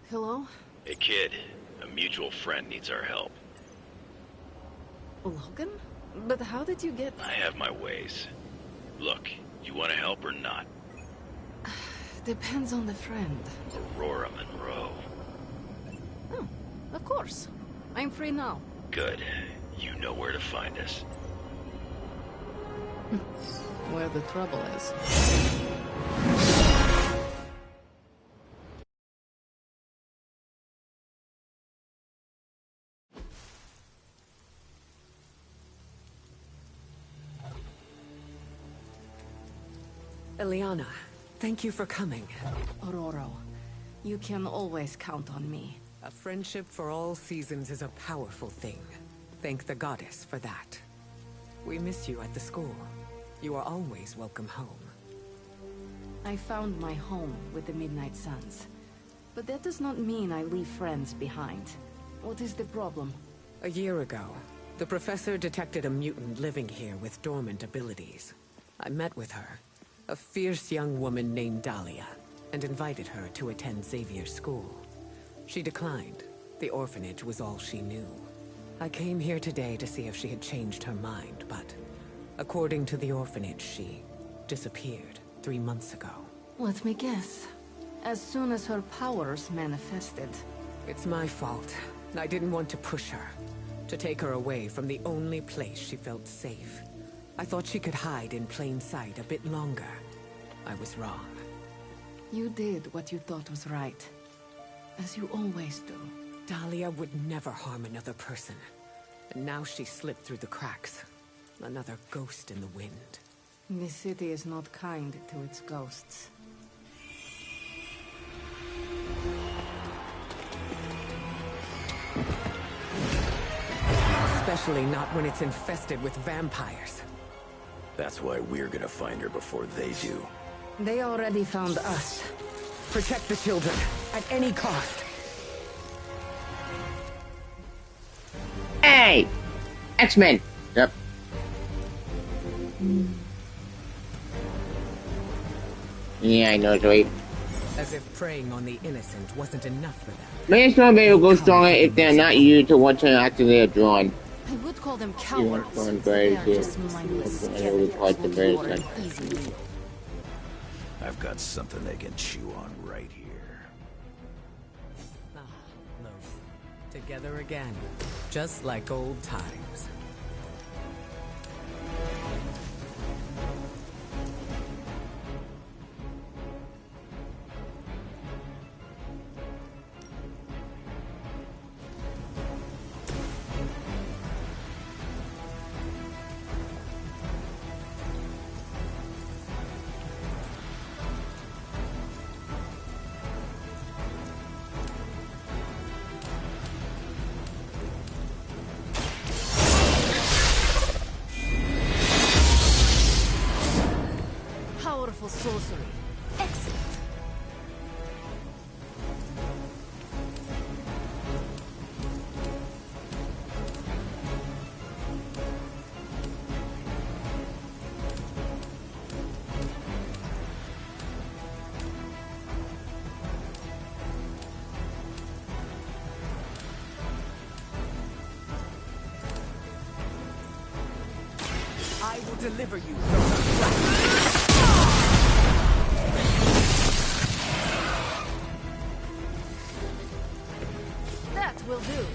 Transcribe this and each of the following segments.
Hello? Hey kid, a mutual friend needs our help. Logan? But how did you get... I have my ways. Look, you want to help or not? Depends on the friend. Aurora Monroe. Oh, of course. I'm free now. Good. You know where to find us. Where the trouble is. Eliana, thank you for coming. Aurora, you can always count on me. A friendship for all seasons is a powerful thing. Thank the goddess for that. We miss you at the school. You are always welcome home. I found my home with the Midnight Suns. But that does not mean I leave friends behind. What is the problem? A year ago, the professor detected a mutant living here with dormant abilities. I met with her, a fierce young woman named Dahlia, and invited her to attend Xavier's school. She declined. The orphanage was all she knew. I came here today to see if she had changed her mind, but according to the orphanage, she disappeared 3 months ago. Let me guess. As soon as her powers manifested. It's my fault. I didn't want to push her, to take her away from the only place she felt safe. I thought she could hide in plain sight a bit longer. I was wrong. You did what you thought was right. As you always do. Dahlia would never harm another person. And now she slipped through the cracks. Another ghost in the wind. This city is not kind to its ghosts. Especially not when it's infested with vampires. That's why we're gonna find her before they do. They already found us. Protect the children, at any cost. Hey! X-Men! Yep. Yeah, I know it's right. As if preying on the innocent wasn't enough for them. Many Stormblade will go stronger if they're not used to one turn after they are drawn. I would call them You want cowards. someone They very are good. just mindless I know we call it the scarecrows very who are an good. easy meal. I've got something they can chew on right here. Ah, no. Together again. Just like old times. Powerful sorcery. Excellent. I will deliver you from the black. That will do.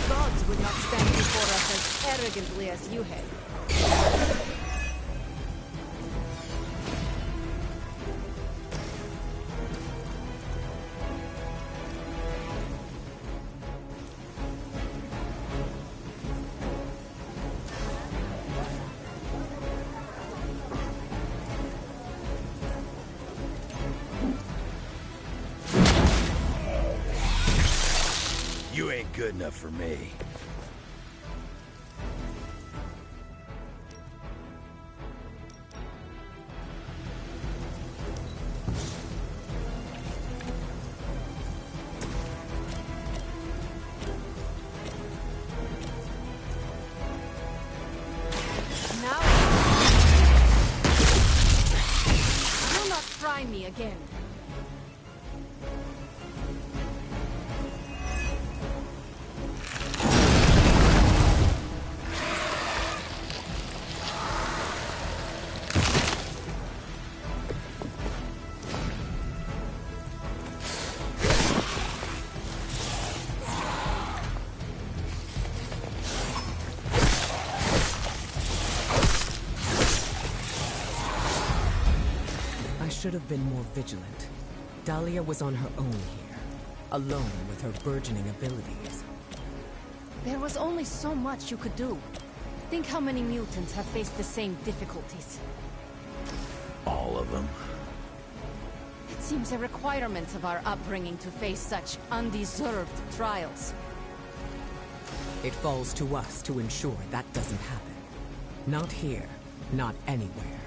Gods would not stand before us as arrogantly as you have. You ain't good enough for me. again. Should have been more vigilant. Dahlia was on her own here, alone with her burgeoning abilities. There was only so much you could do. Think how many mutants have faced the same difficulties. All of them. It seems a requirement of our upbringing to face such undeserved trials. It falls to us to ensure that doesn't happen. Not here, not anywhere.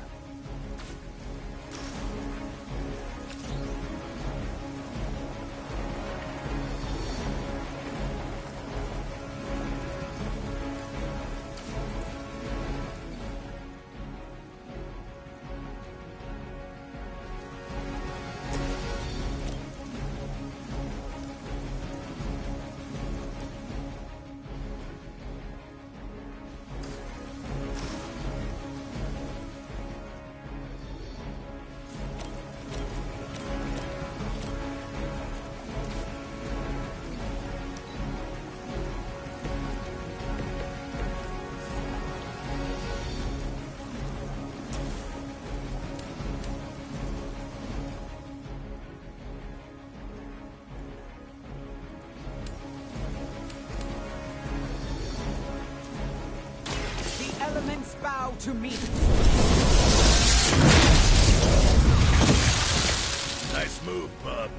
Elements bow to me. Nice move, bub.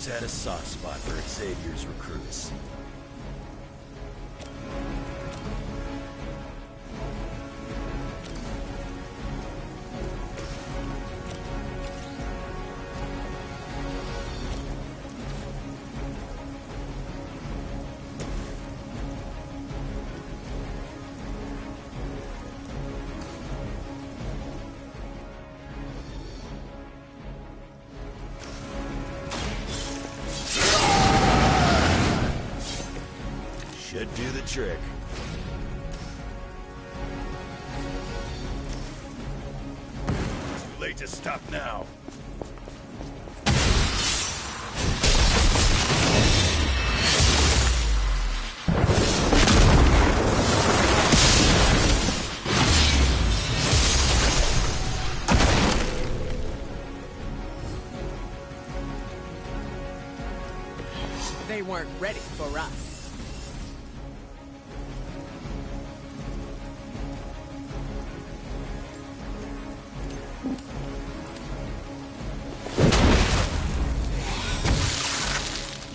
Had a soft spot for Xavier's recruits. Should do the trick. Too late to stop now. They weren't ready for us.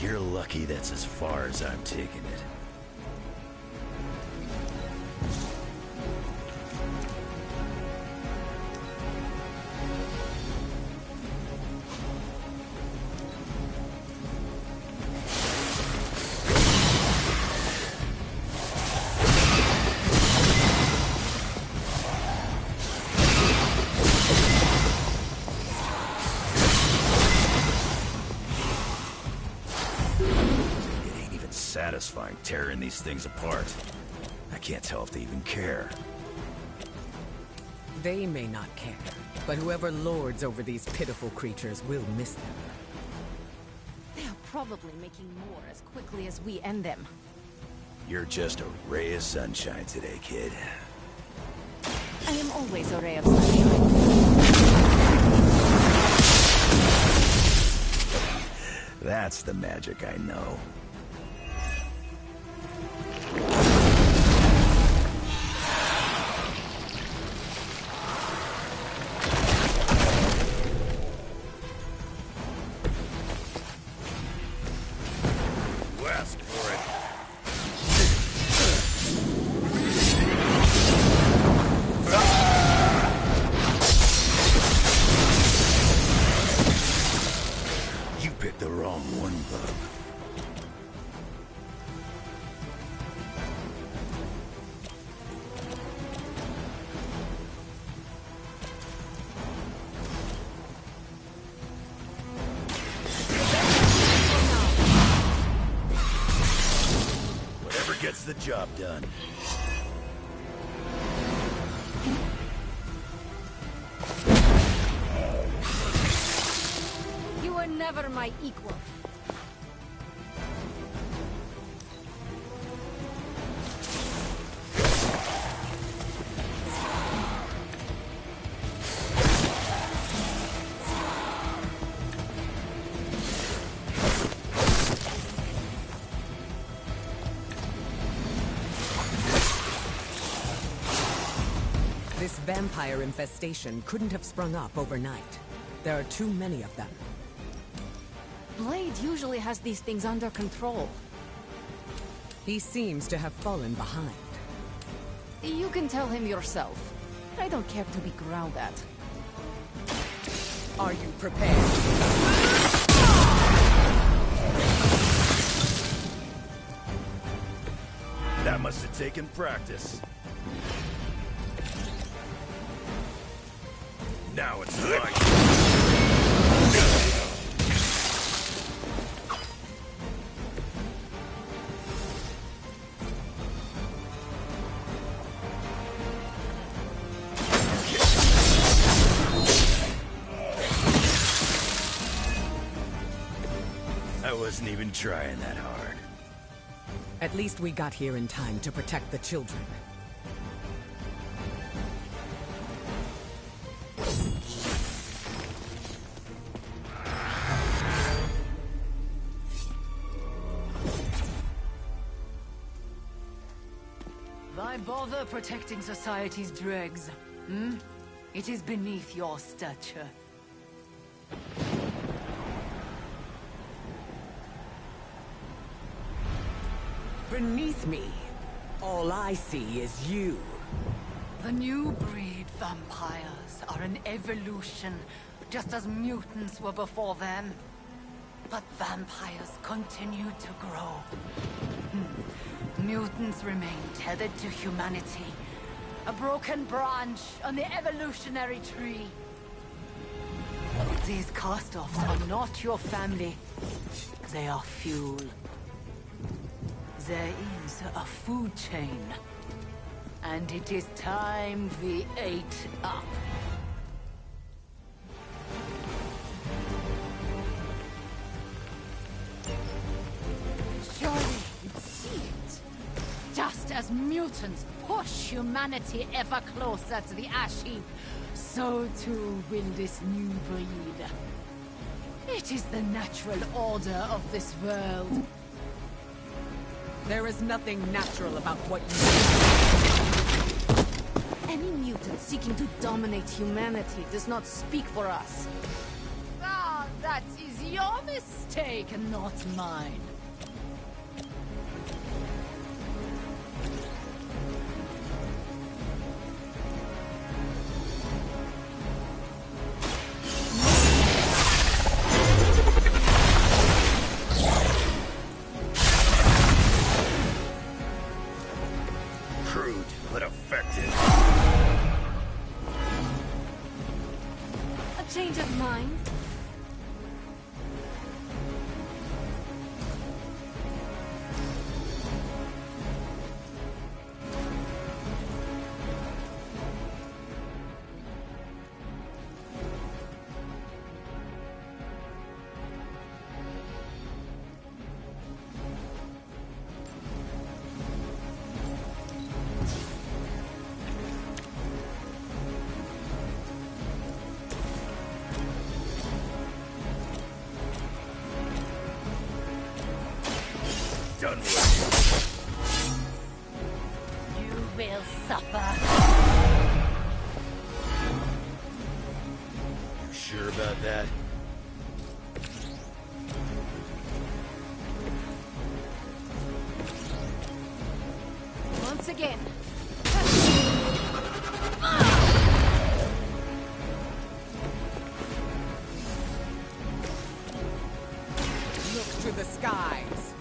You're lucky that's as far as I'm taking it. Satisfying tearing these things apart. I can't tell if they even care. They may not care, but whoever lords over these pitiful creatures will miss them. They are probably making more as quickly as we end them. You're just a ray of sunshine today, kid. I am always a ray of sunshine. That's the magic I know. gets the job done. You were never my equal. This vampire infestation couldn't have sprung up overnight. There are too many of them. Blade usually has these things under control. He seems to have fallen behind. You can tell him yourself. I don't care to be growled at. Are you prepared? That must have taken practice. Now it's right. I wasn't even trying that hard. At least we got here in time to protect the children. Why bother protecting society's dregs? Hmm? It is beneath your stature. Beneath me, all I see is you. The new breed vampires are an evolution, just as mutants were before them. But vampires continue to grow. Mutants remain tethered to humanity, a broken branch on the evolutionary tree. These cast-offs are not your family. They are fuel. There is a food chain, and it is time we ate up. Surely you'd see it. Just as mutants push humanity ever closer to the ash heap, so too will this new breed. It is the natural order of this world. There is nothing natural about what you do. Any mutant seeking to dominate humanity does not speak for us. Ah, that is your mistake, not mine. Crude, but effective. A change of mind? Done with. You will suffer. You sure about that? Once again. Look to the skies.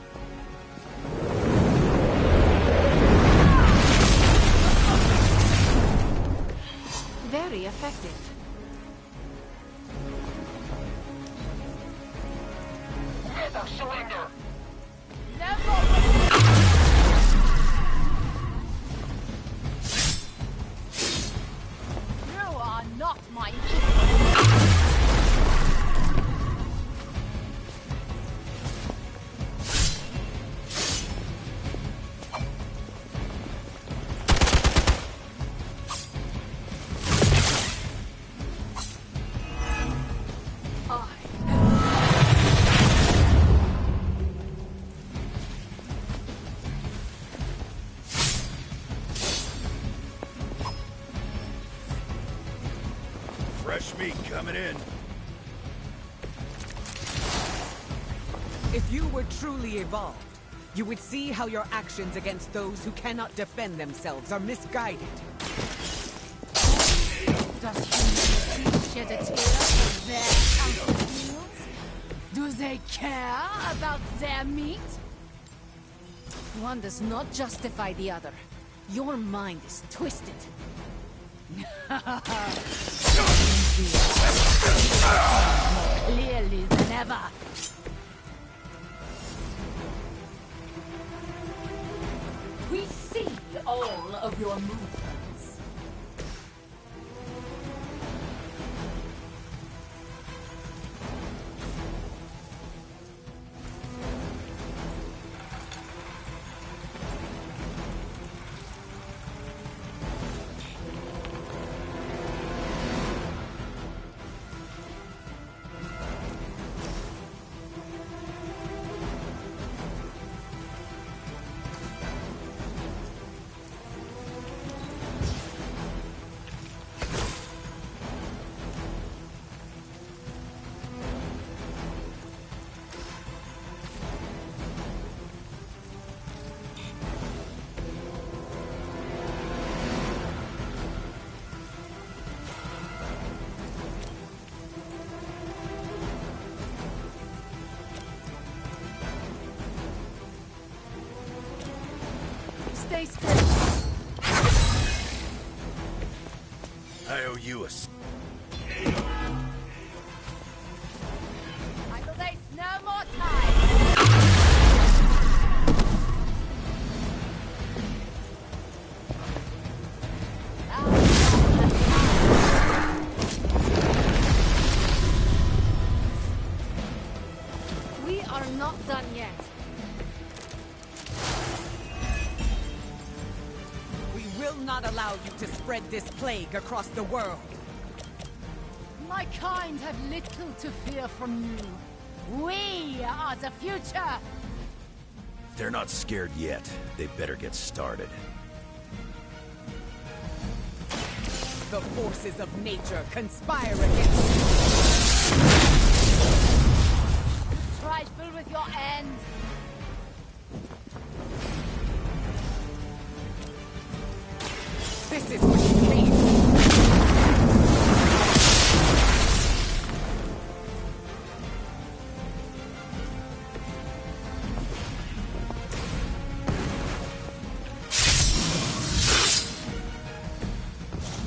Very effective. Never surrender. Never. Fresh meat coming in. If you were truly evolved, you would see how your actions against those who cannot defend themselves are misguided. Does humanity shed a tear for their countless meals? Do they care about their meat? One does not justify the other. Your mind is twisted. More clearly than ever. We see all of your movements. Stay still. I owe you a... I will waste no more time. We are not done yet. We will not allow you to spread this plague across the world. My kind have little to fear from you. We are the future. They're not scared yet. They better get started. The forces of nature conspire against you. Trifle with your end. This is what you came for.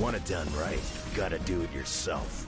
Want it done right, you gotta do it yourself.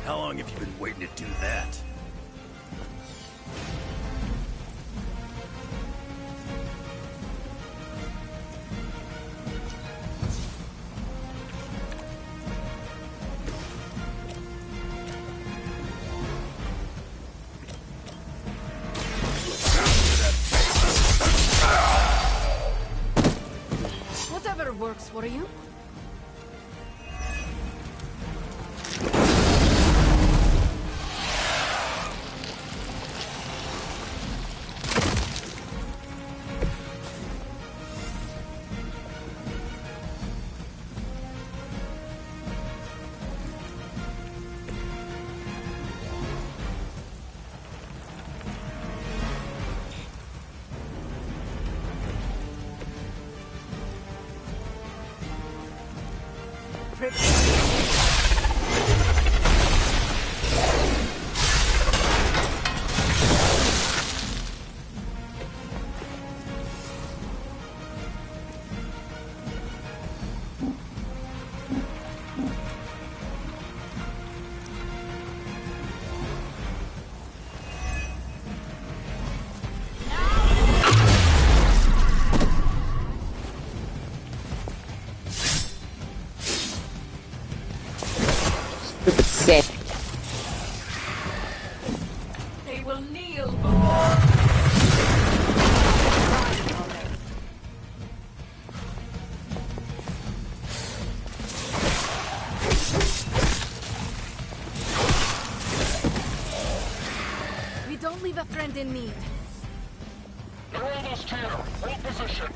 How long have you been waiting to do that? Whatever works for you. sick. They will kneel. We don't leave a friend in need. They're almost here. Hold position.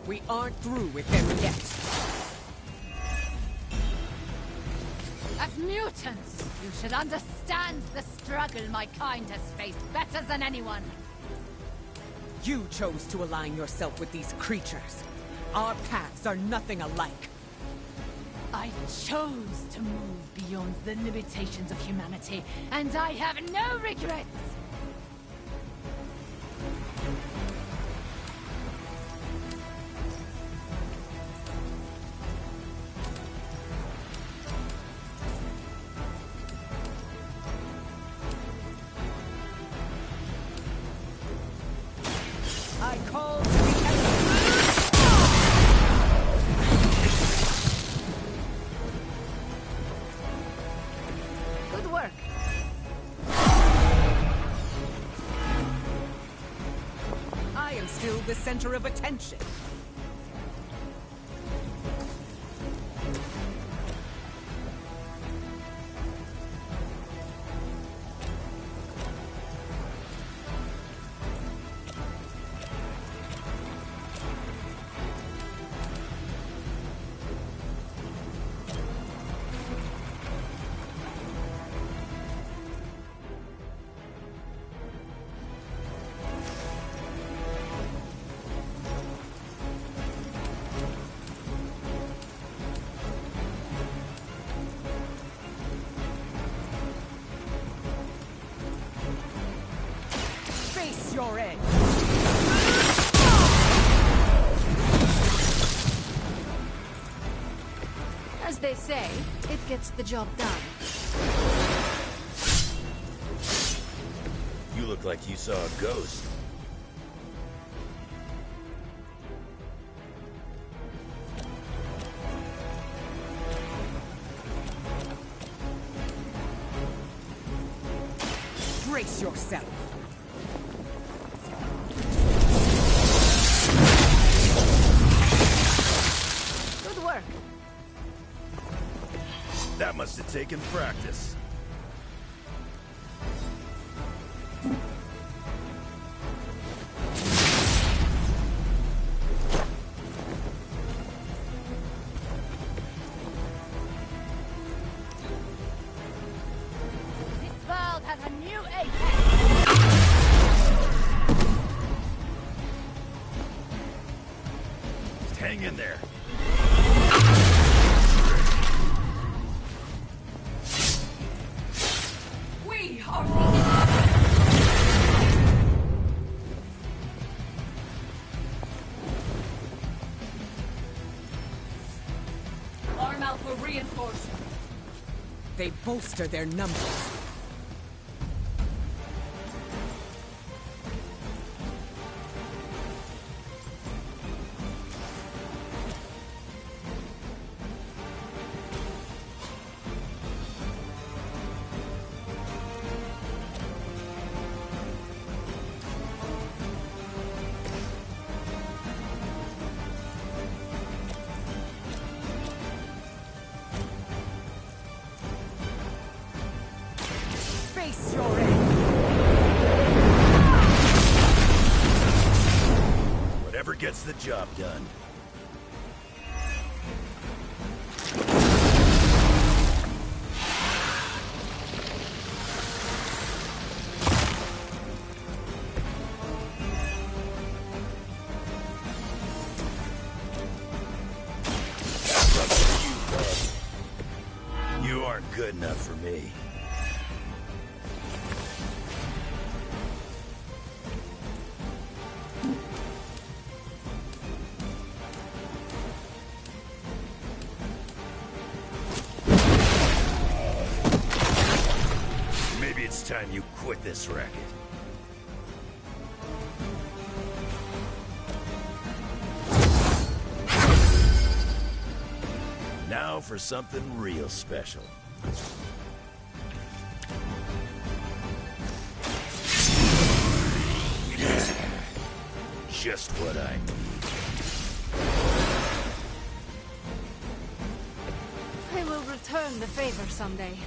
We aren't through with them yet. As mutants, you should understand the struggle my kind has faced better than anyone. You chose to align yourself with these creatures. Our paths are nothing alike. I chose to move beyond the limitations of humanity, and I have no regrets. I call to the enemy. Good work. I am still the center of attention. Face your edge. As they say, it gets the job done. You look like you saw a ghost. Brace yourself. Good work. That must have taken practice. This world has a new apex. Just hang in there. We are the Arm Alpha reinforced. They bolster their numbers. Face your end. Whatever gets the job done. That's up to you, bud. You aren't good enough for me. Maybe it's time you quit this racket. Now for something real special. Just what I need. I will return the favor someday.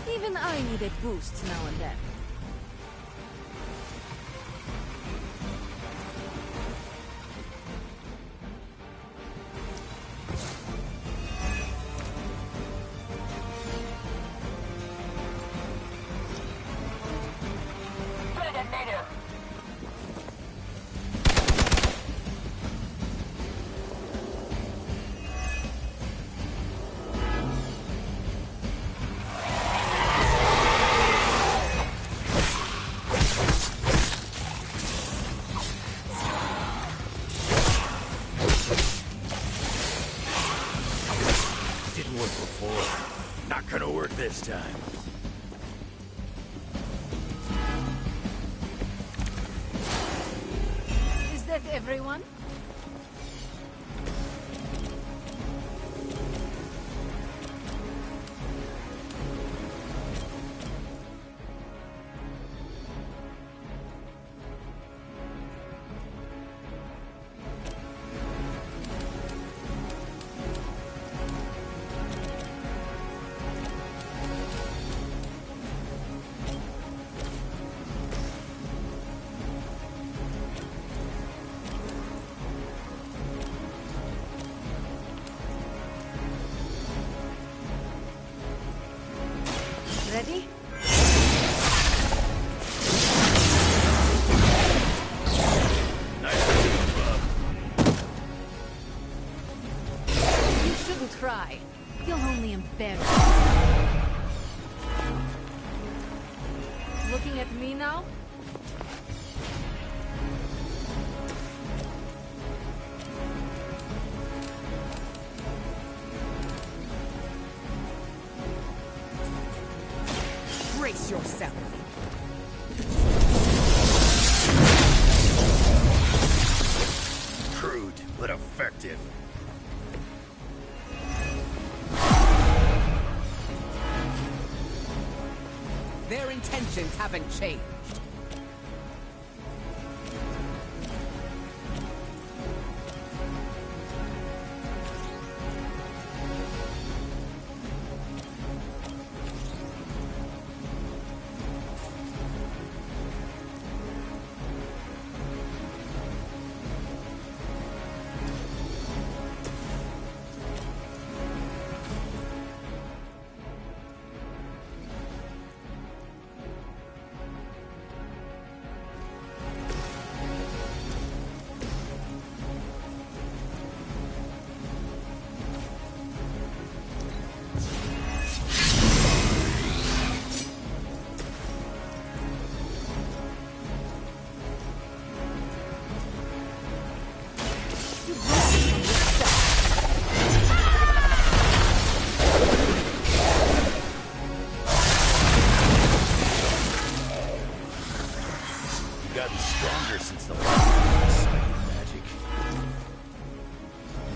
Even I needed boosts now and then. Didn't work before. Not gonna work this time. Is that everyone? Ready? You shouldn't cry. You'll only embarrass yourself. Looking at me now? Brace yourself. Crude, but effective. Their intentions haven't changed. Gotten stronger since the last magic.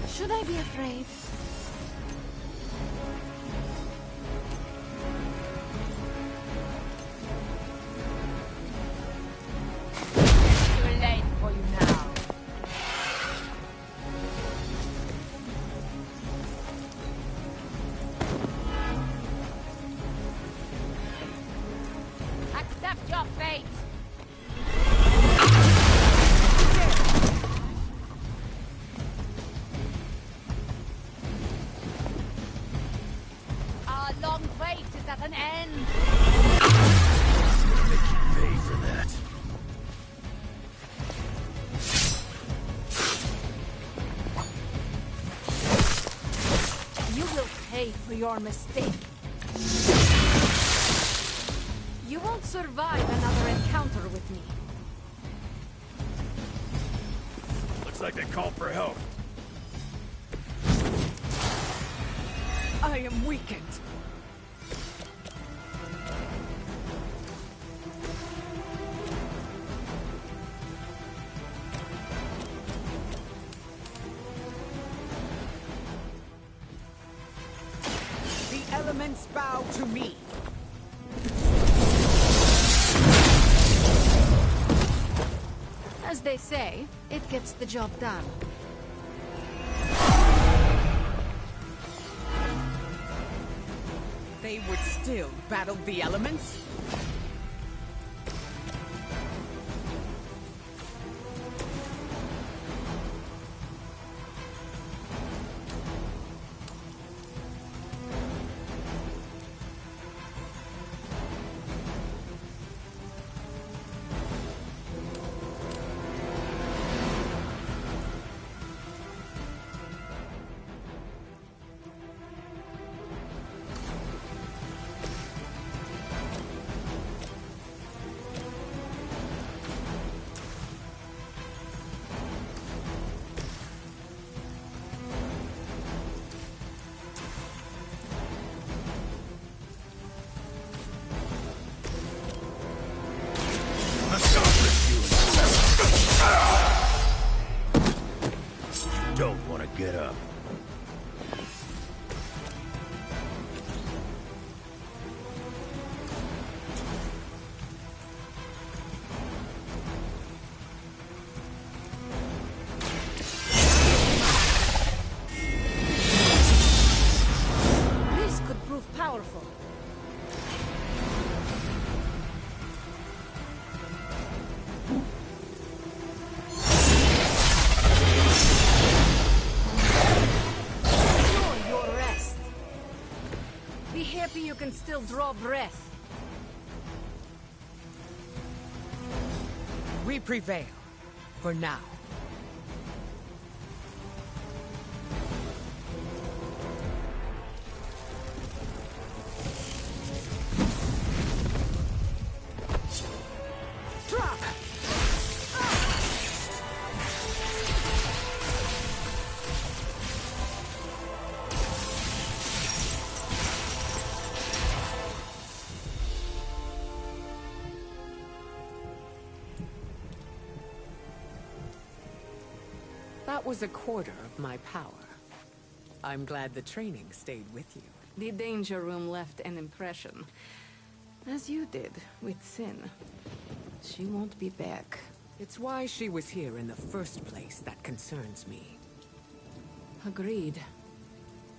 Should I be afraid? Too late for you now. Accept your fate. Our long wait is at an end. Make you pay for that. You will pay for your mistake. You won't survive another encounter with me. Looks like they called for help. I am weakened. elements bow to me. As they say, it gets the job done. They would still battle the elements? Don't want to get up. This could prove powerful. Enjoy your rest. Be happy you can still draw breath. We prevail. For now. Drop! That was a quarter of my power. I'm glad the training stayed with you. The danger room left an impression. As you did with Sin. She won't be back. It's why she was here in the first place that concerns me. Agreed.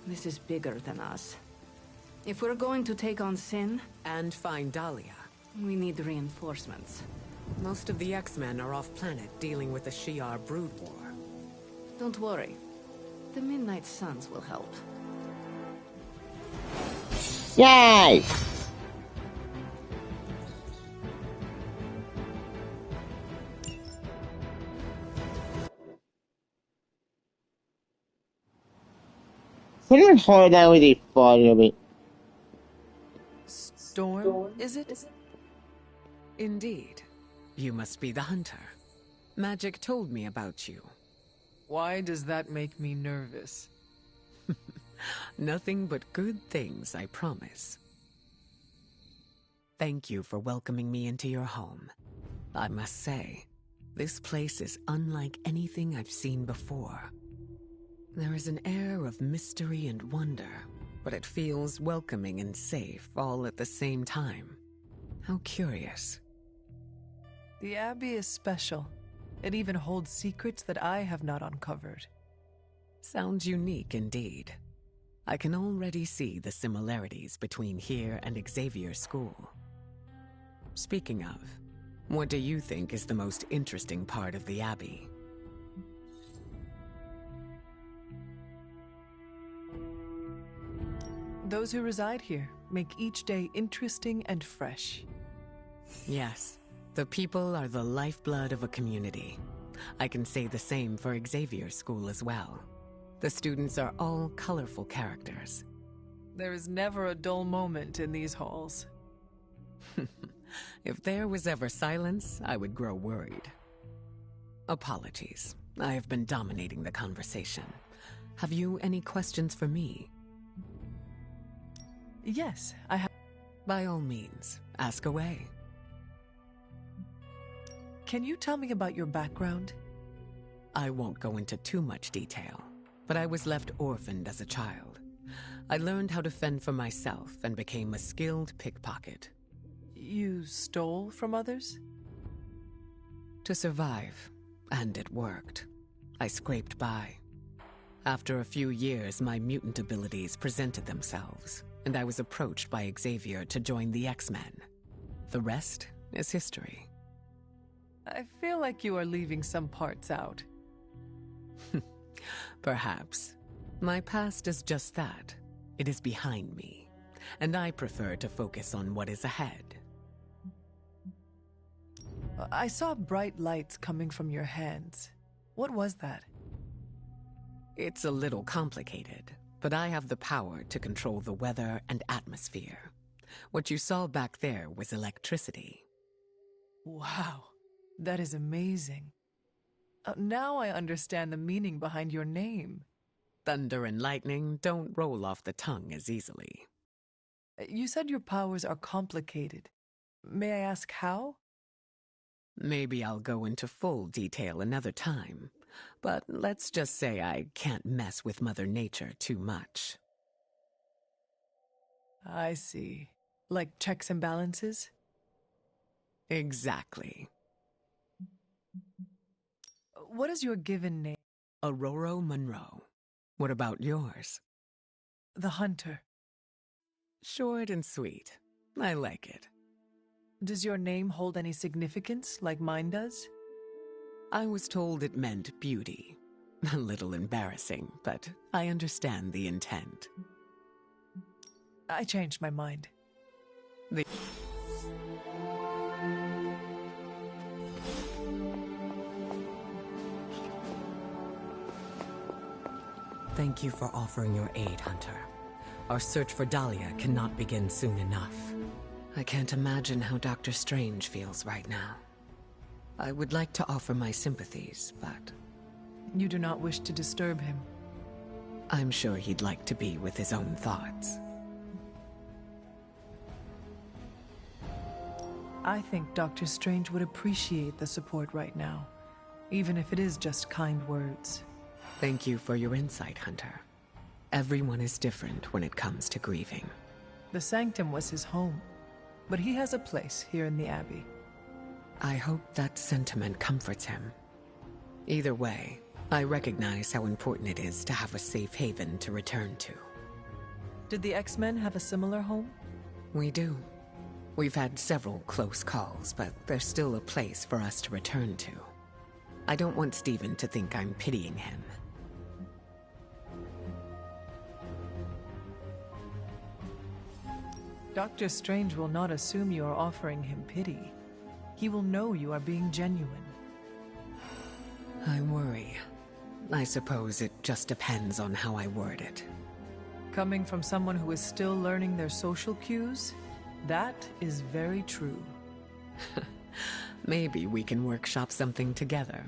This is bigger than us. If we're going to take on Sin, And find Dahlia. we need reinforcements. Most of the X-Men are off-planet dealing with the Shi'ar brood war. Don't worry. The Midnight Suns will help. Yay! Someone hold that with a photo of me. Storm, is it? Indeed. You must be the hunter. Magic told me about you. Why does that make me nervous? Nothing but good things, I promise. Thank you for welcoming me into your home. I must say, this place is unlike anything I've seen before. There is an air of mystery and wonder, but it feels welcoming and safe all at the same time. How curious. The Abbey is special. It even holds secrets that I have not uncovered. Sounds unique indeed. I can already see the similarities between here and Xavier School. Speaking of, what do you think is the most interesting part of the Abbey? Those who reside here make each day interesting and fresh. Yes, the people are the lifeblood of a community. I can say the same for Xavier School as well. The students are all colorful characters. There is never a dull moment in these halls. If there was ever silence, I would grow worried. Apologies. I have been dominating the conversation. Have you any questions for me? Yes, I have. By all means, ask away. Can you tell me about your background? I won't go into too much detail, but I was left orphaned as a child. I learned how to fend for myself and became a skilled pickpocket. You stole from others? To survive, and it worked. I scraped by. After a few years, my mutant abilities presented themselves, and I was approached by Xavier to join the X-Men. The rest is history. I feel like you are leaving some parts out. Perhaps. My past is just that. It is behind me, and I prefer to focus on what is ahead. I saw bright lights coming from your hands. What was that? It's a little complicated, but I have the power to control the weather and atmosphere. What you saw back there was electricity. Wow, that is amazing. Now I understand the meaning behind your name. Thunder and lightning don't roll off the tongue as easily. You said your powers are complicated. May I ask how? Maybe I'll go into full detail another time, but let's just say I can't mess with Mother Nature too much. I see. Like checks and balances? Exactly. What is your given name? Aurora Monroe. What about yours? The Hunter. Short and sweet. I like it. Does your name hold any significance, like mine does? I was told it meant beauty. A little embarrassing, but I understand the intent. I changed my mind. Thank you for offering your aid, Hunter. Our search for Dahlia cannot begin soon enough. I can't imagine how Dr. Strange feels right now. I would like to offer my sympathies, but... You do not wish to disturb him. I'm sure he'd like to be with his own thoughts. I think Dr. Strange would appreciate the support right now, even if it is just kind words. Thank you for your insight, Hunter. Everyone is different when it comes to grieving. The Sanctum was his home, but he has a place here in the Abbey. I hope that sentiment comforts him. Either way, I recognize how important it is to have a safe haven to return to. Did the X-Men have a similar home? We do. We've had several close calls, but there's still a place for us to return to. I don't want Stephen to think I'm pitying him. Dr. Strange will not assume you are offering him pity. He will know you are being genuine. I worry. I suppose it just depends on how I word it. Coming from someone who is still learning their social cues, that is very true. Maybe we can workshop something together.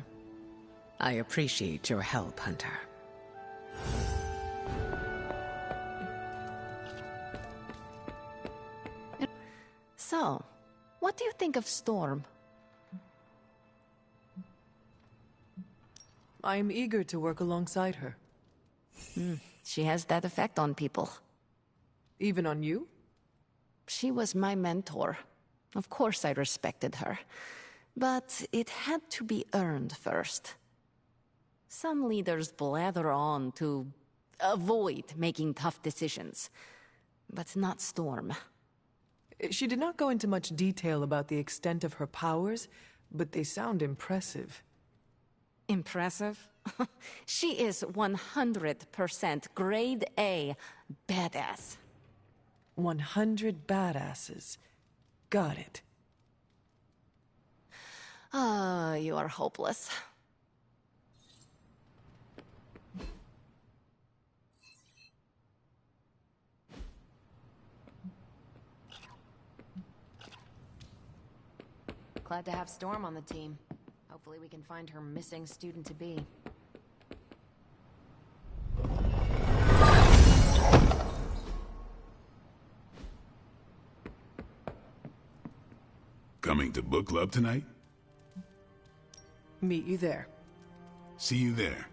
I appreciate your help, Hunter. So, what do you think of Storm? I am eager to work alongside her. She has that effect on people. Even on you? She was my mentor. Of course I respected her. But it had to be earned first. Some leaders blather on to avoid making tough decisions. But not Storm. She did not go into much detail about the extent of her powers, but they sound impressive. Impressive? She is 100% grade A badass. 100 badasses. Got it. Ah, you are hopeless. Glad to have Storm on the team. Hopefully we can find her missing student-to-be. Coming to book club tonight? Meet you there. See you there.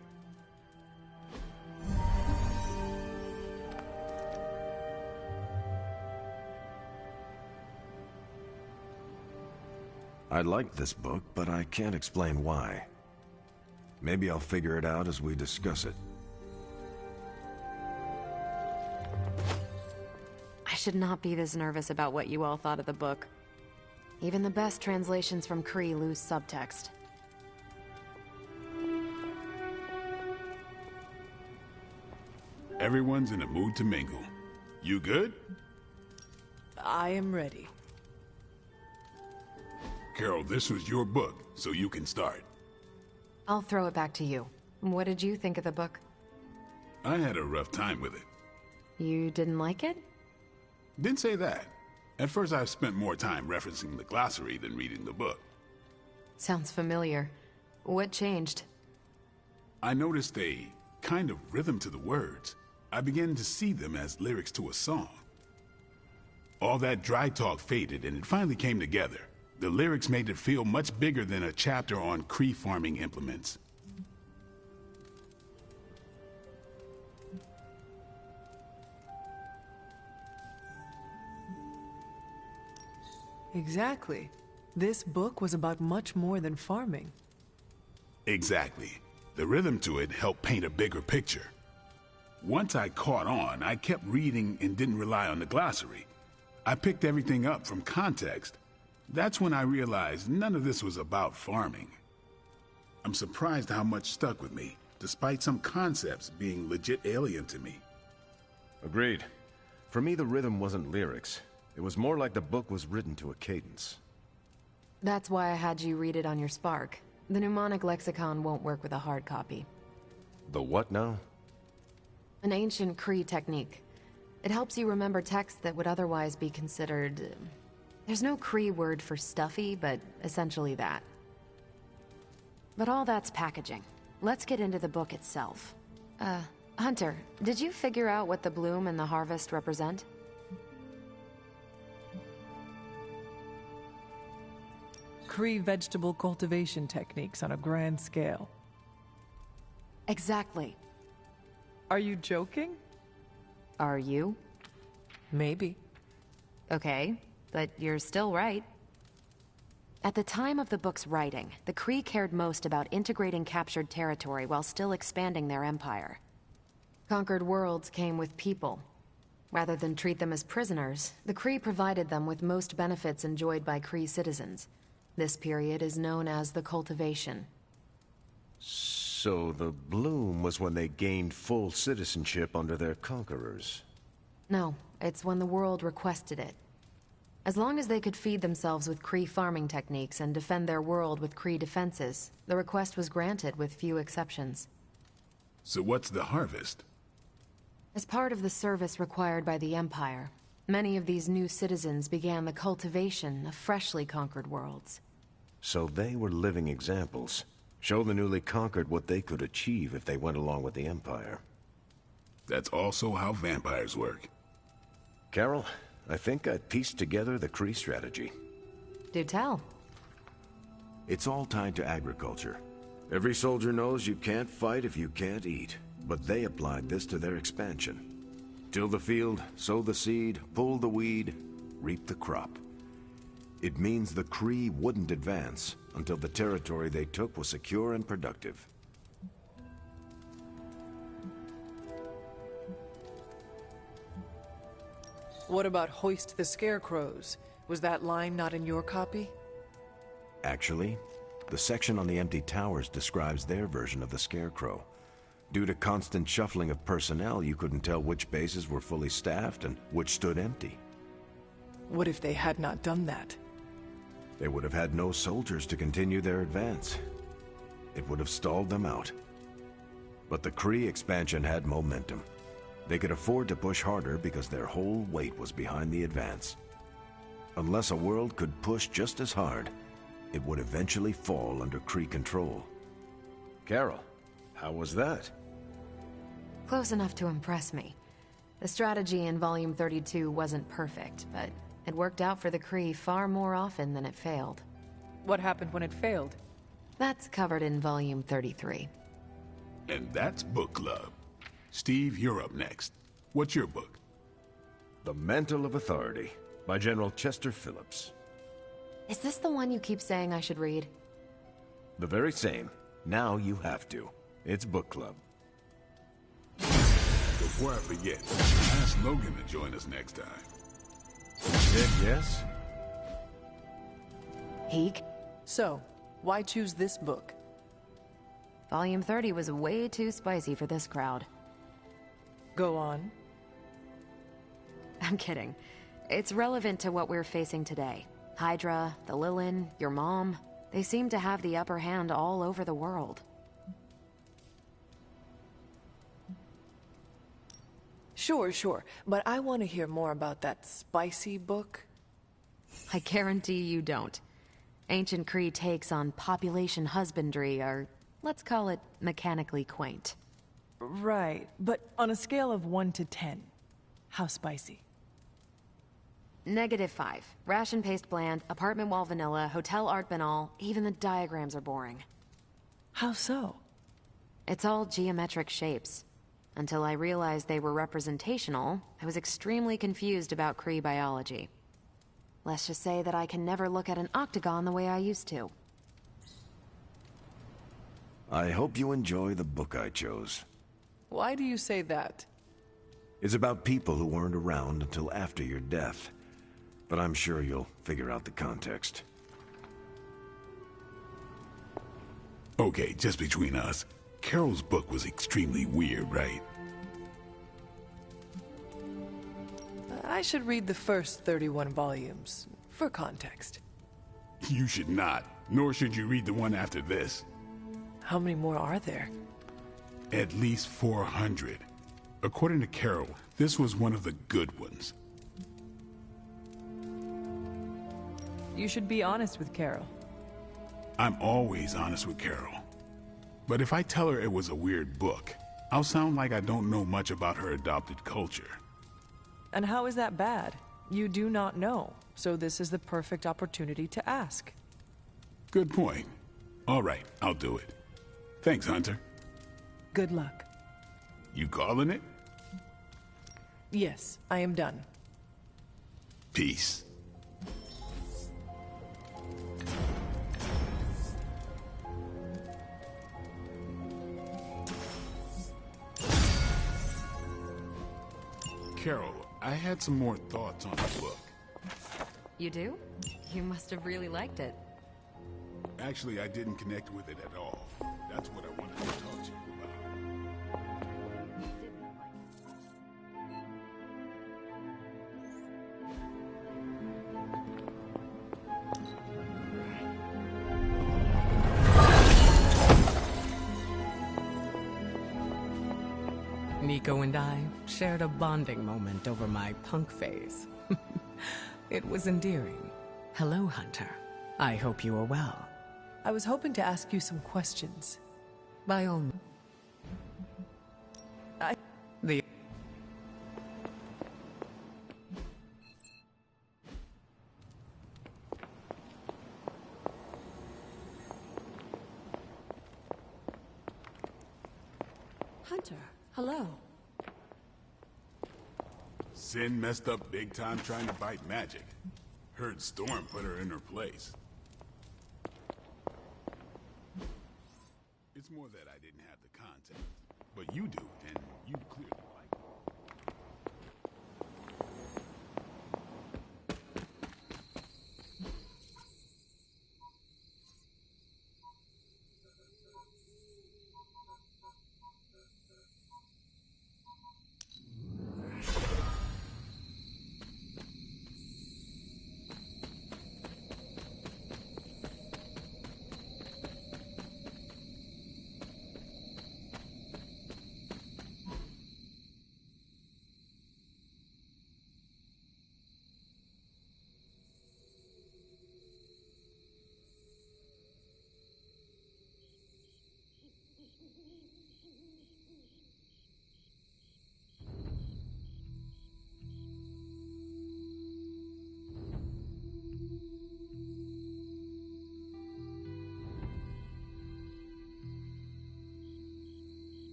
I like this book, but I can't explain why. Maybe I'll figure it out as we discuss it. I should not be this nervous about what you all thought of the book. Even the best translations from Kree lose subtext. Everyone's in a mood to mingle. You good? I am ready. Carol, this was your book, so you can start. I'll throw it back to you. What did you think of the book? I had a rough time with it. You didn't like it? Didn't say that. At first I spent more time referencing the glossary than reading the book. Sounds familiar. What changed? I noticed a kind of rhythm to the words. I began to see them as lyrics to a song. All that dry talk faded and it finally came together. The lyrics made it feel much bigger than a chapter on Kree farming implements. Exactly. This book was about much more than farming. Exactly. The rhythm to it helped paint a bigger picture. Once I caught on, I kept reading and didn't rely on the glossary. I picked everything up from context. That's when I realized none of this was about farming. I'm surprised how much stuck with me, despite some concepts being legit alien to me. Agreed. For me, the rhythm wasn't lyrics. It was more like the book was written to a cadence. That's why I had you read it on your Spark. The mnemonic lexicon won't work with a hard copy. The what now? An ancient Kree technique. It helps you remember text that would otherwise be considered... There's no Kree word for stuffy, but essentially that. But all that's packaging. Let's get into the book itself. Hunter, did you figure out what the bloom and the harvest represent? Kree vegetable cultivation techniques on a grand scale. Exactly. Are you joking? Are you? Maybe. Okay, but you're still right. At the time of the book's writing, the Kree cared most about integrating captured territory while still expanding their empire. Conquered worlds came with people. Rather than treat them as prisoners, the Kree provided them with most benefits enjoyed by Kree citizens. This period is known as the Cultivation. So the bloom was when they gained full citizenship under their conquerors? No, it's when the world requested it. As long as they could feed themselves with Kree farming techniques and defend their world with Kree defenses, the request was granted with few exceptions. So what's the harvest? As part of the service required by the Empire, many of these new citizens began the cultivation of freshly conquered worlds. So they were living examples. Show the newly conquered what they could achieve if they went along with the Empire. That's also how vampires work. Carol, I think I pieced together the Kree strategy. Do tell. It's all tied to agriculture. Every soldier knows you can't fight if you can't eat, but they applied this to their expansion. Till the field, sow the seed, pull the weed, reap the crop. It means the Kree wouldn't advance until the territory they took was secure and productive. What about hoist the scarecrows? Was that line not in your copy? Actually, the section on the empty towers describes their version of the Scarecrow. Due to constant shuffling of personnel, you couldn't tell which bases were fully staffed and which stood empty. What if they had not done that? They would have had no soldiers to continue their advance. It would have stalled them out. But the Kree expansion had momentum. They could afford to push harder because their whole weight was behind the advance. Unless a world could push just as hard, it would eventually fall under Kree control. Carol, how was that? Close enough to impress me. The strategy in Volume 32 wasn't perfect, but it worked out for the Kree far more often than it failed. What happened when it failed? That's covered in Volume 33. And that's Book Club. Steve, you're up next. What's your book? The Mantle of Authority, by General Chester Phillips. Is this the one you keep saying I should read? The very same. Now you have to. It's book club. Before I forget, ask Logan to join us next time. Said yes? Heek? So, why choose this book? Volume 30 was way too spicy for this crowd. Go on. I'm kidding. It's relevant to what we're facing today. Hydra, the Lilin, your mom, they seem to have the upper hand all over the world. Sure, but I want to hear more about that spicy book. I guarantee you don't. Ancient Kree takes on population husbandry are, let's call it, mechanically quaint. Right, but on a scale of 1 to 10, how spicy? -5. Ration paste bland, apartment wall vanilla, hotel art banal, even the diagrams are boring. How so? It's all geometric shapes. Until I realized they were representational, I was extremely confused about Kree biology. Let's just say that I can never look at an octagon the way I used to. I hope you enjoy the book I chose. Why do you say that? It's about people who weren't around until after your death. But I'm sure you'll figure out the context. Okay, just between us, Carol's book was extremely weird, right? I should read the first 31 volumes, for context. You should not, nor should you read the one after this. How many more are there? At least 400. According to Carol, this was one of the good ones. You should be honest with Carol. I'm always honest with Carol. But if I tell her it was a weird book, I'll sound like I don't know much about her adopted culture. And how is that bad? You do not know, so this is the perfect opportunity to ask. Good point. All right, I'll do it. Thanks, Hunter. Good luck. You calling it? Yes, I am done. Peace. Carol, I had some more thoughts on the book. You do? You must have really liked it. Actually, I didn't connect with it at all. That's what I wanted to talk to you about. Nico and I shared a bonding moment over my punk phase. It was endearing. Hello, Hunter. I hope you are well. I was hoping to ask you some questions. By all means. The... Hunter, hello. Sin messed up big time trying to fight magic. Heard Storm put her in her place. It's more that I didn't have the context. But you do, and you clearly like it.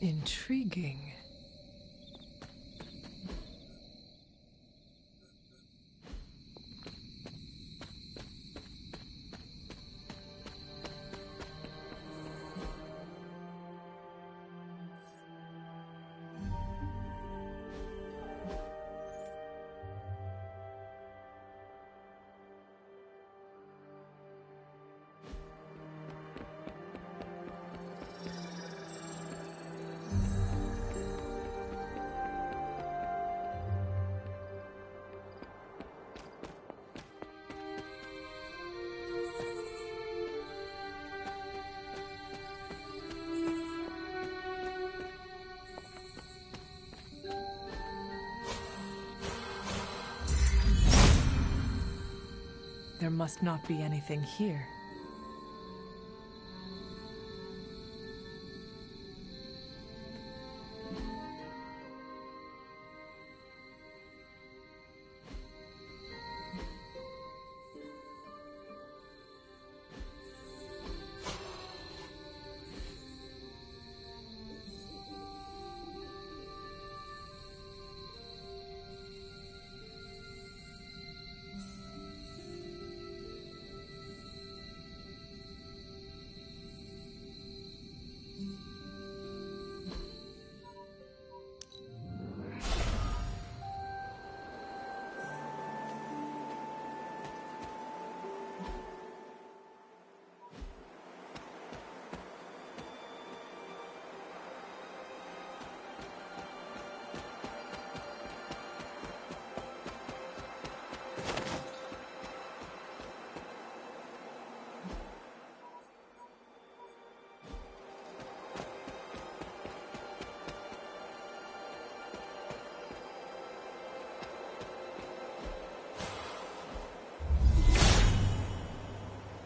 Intriguing. There must not be anything here.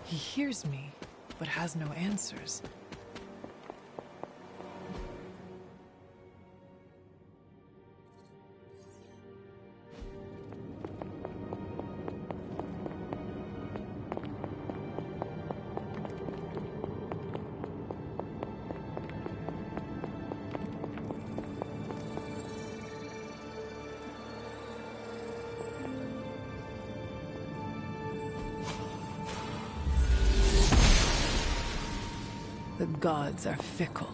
He hears me, but has no answers. The gods are fickle.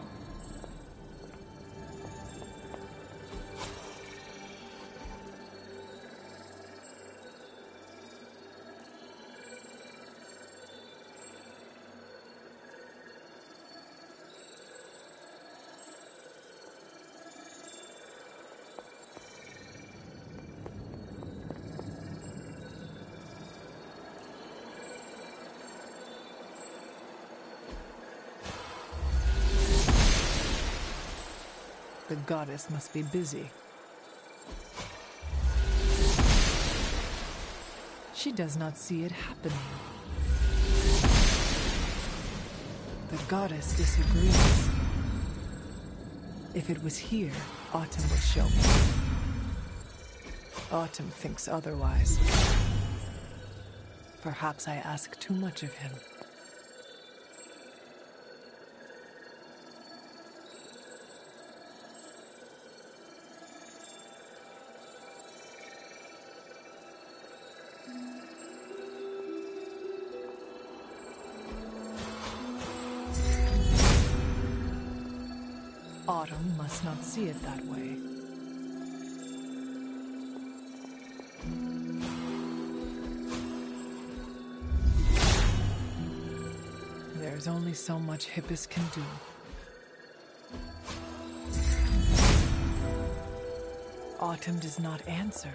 The goddess must be busy. She does not see it happening. The goddess disagrees. If it was here, Autumn would show me. Autumn thinks otherwise. Perhaps I ask too much of him. Autumn must not see it that way. There's only so much Hippus can do. Autumn does not answer.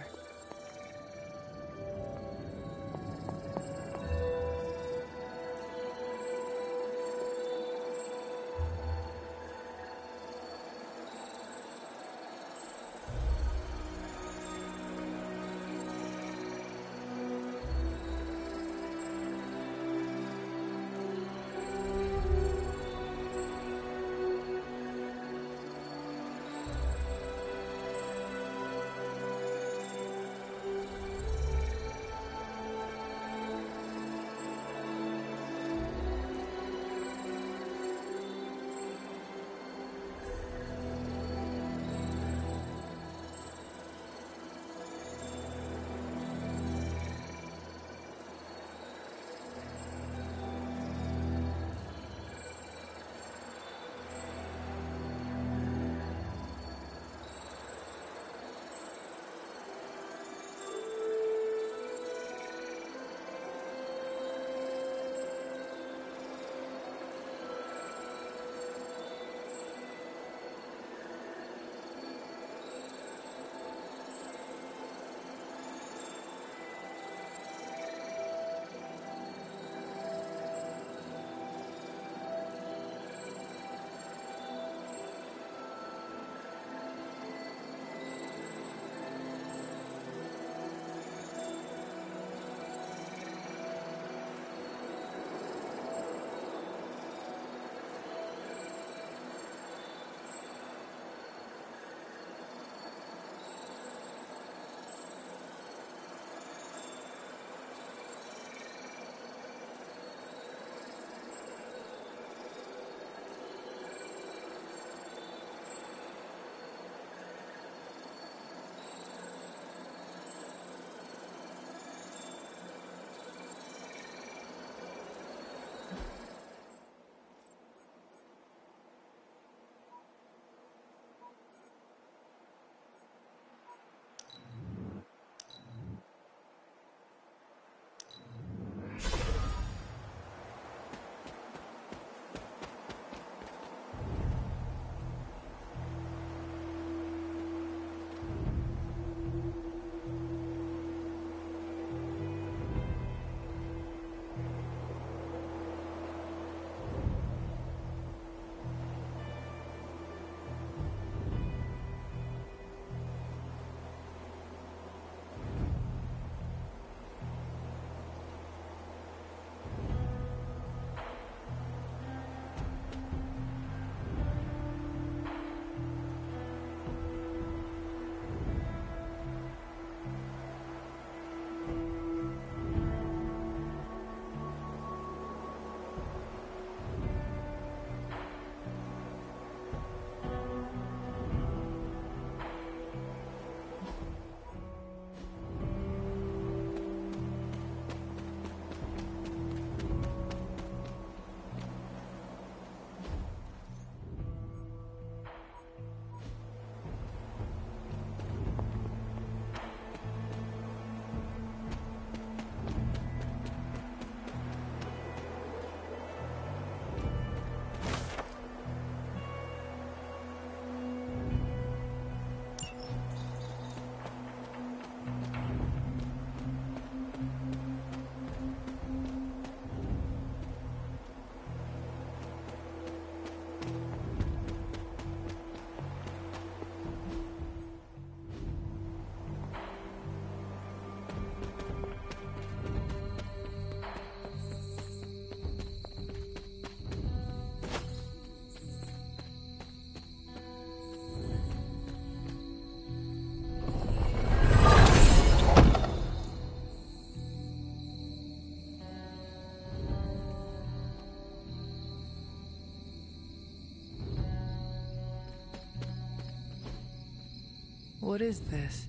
What is this?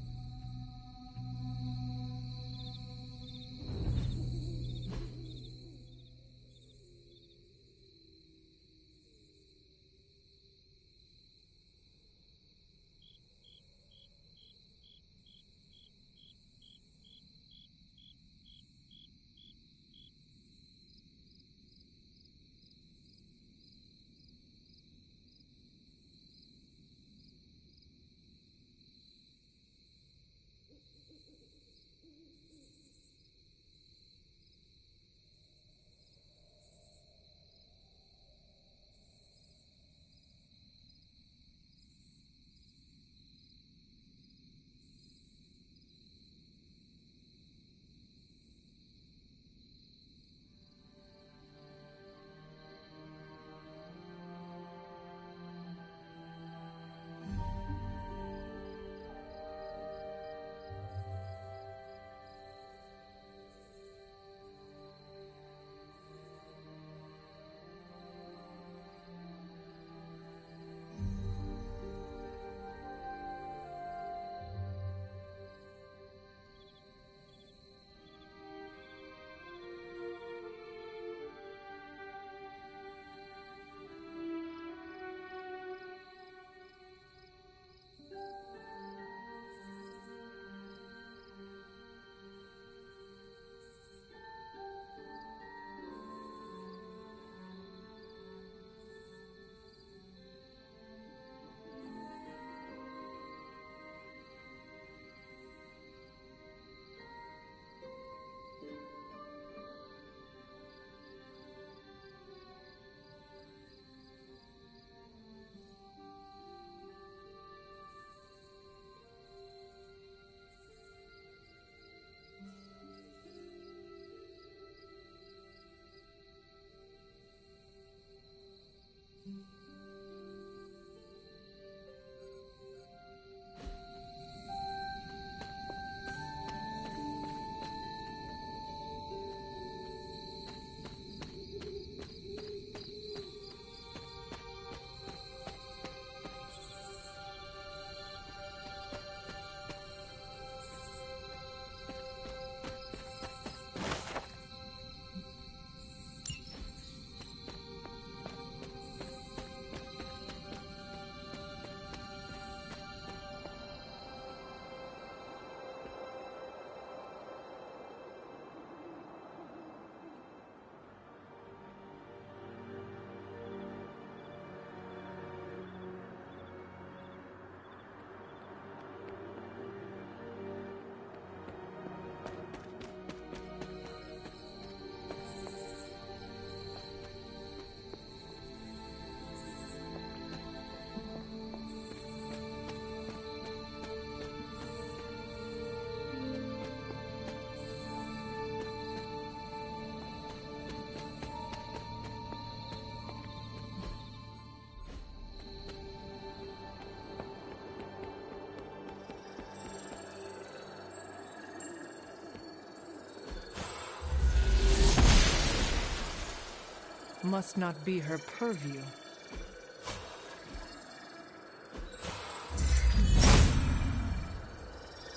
Must not be her purview.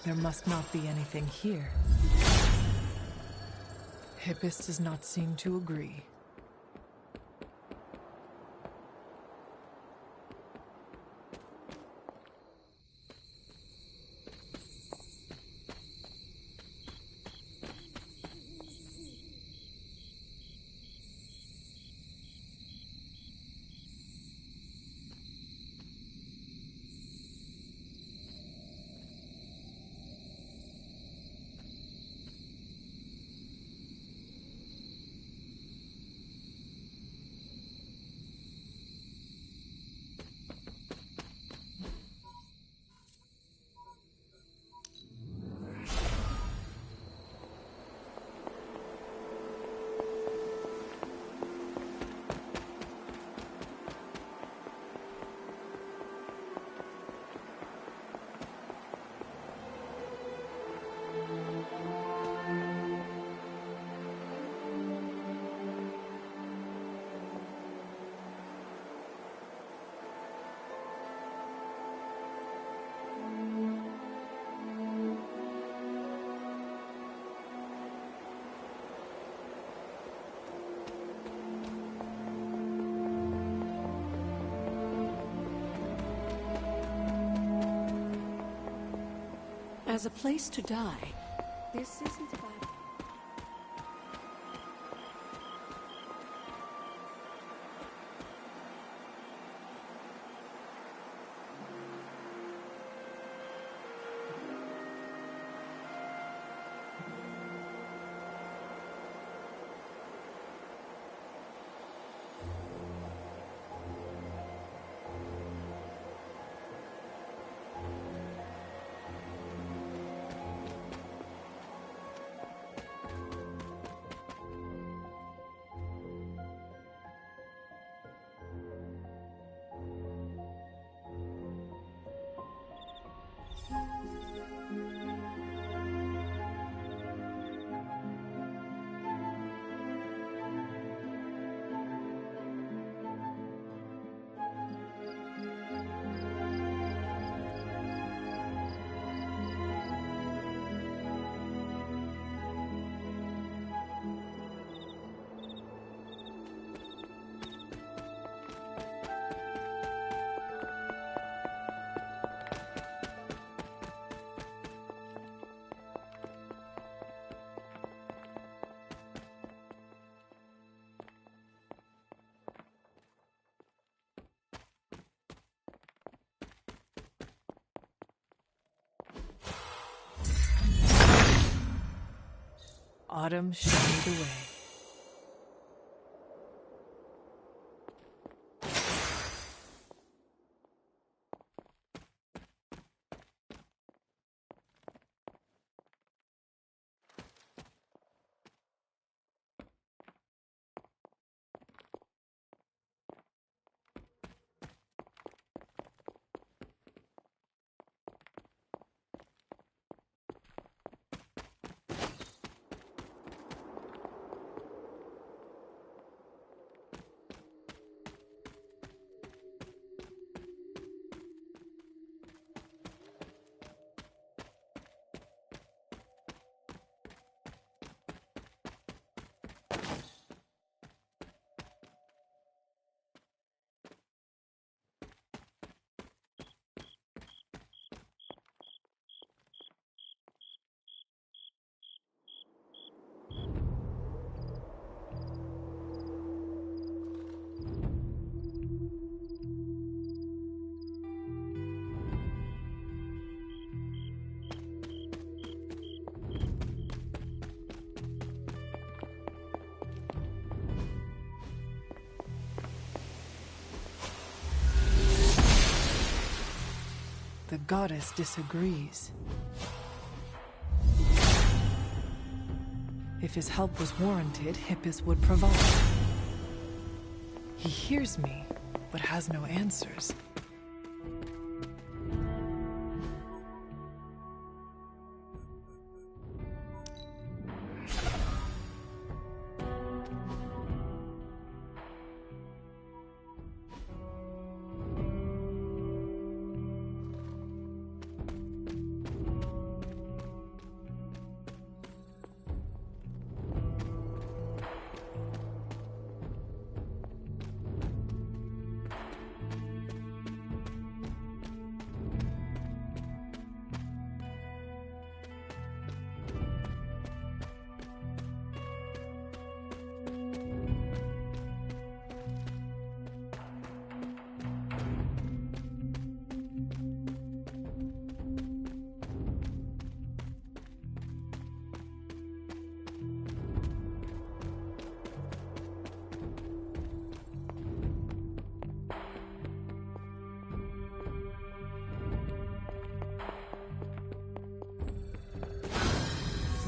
There must not be anything here. Hippus does not seem to agree. As a place to die, this isn't a bad... Autumn, show me the way. The goddess disagrees. If his help was warranted, Hippus would provide. He hears me, but has no answers.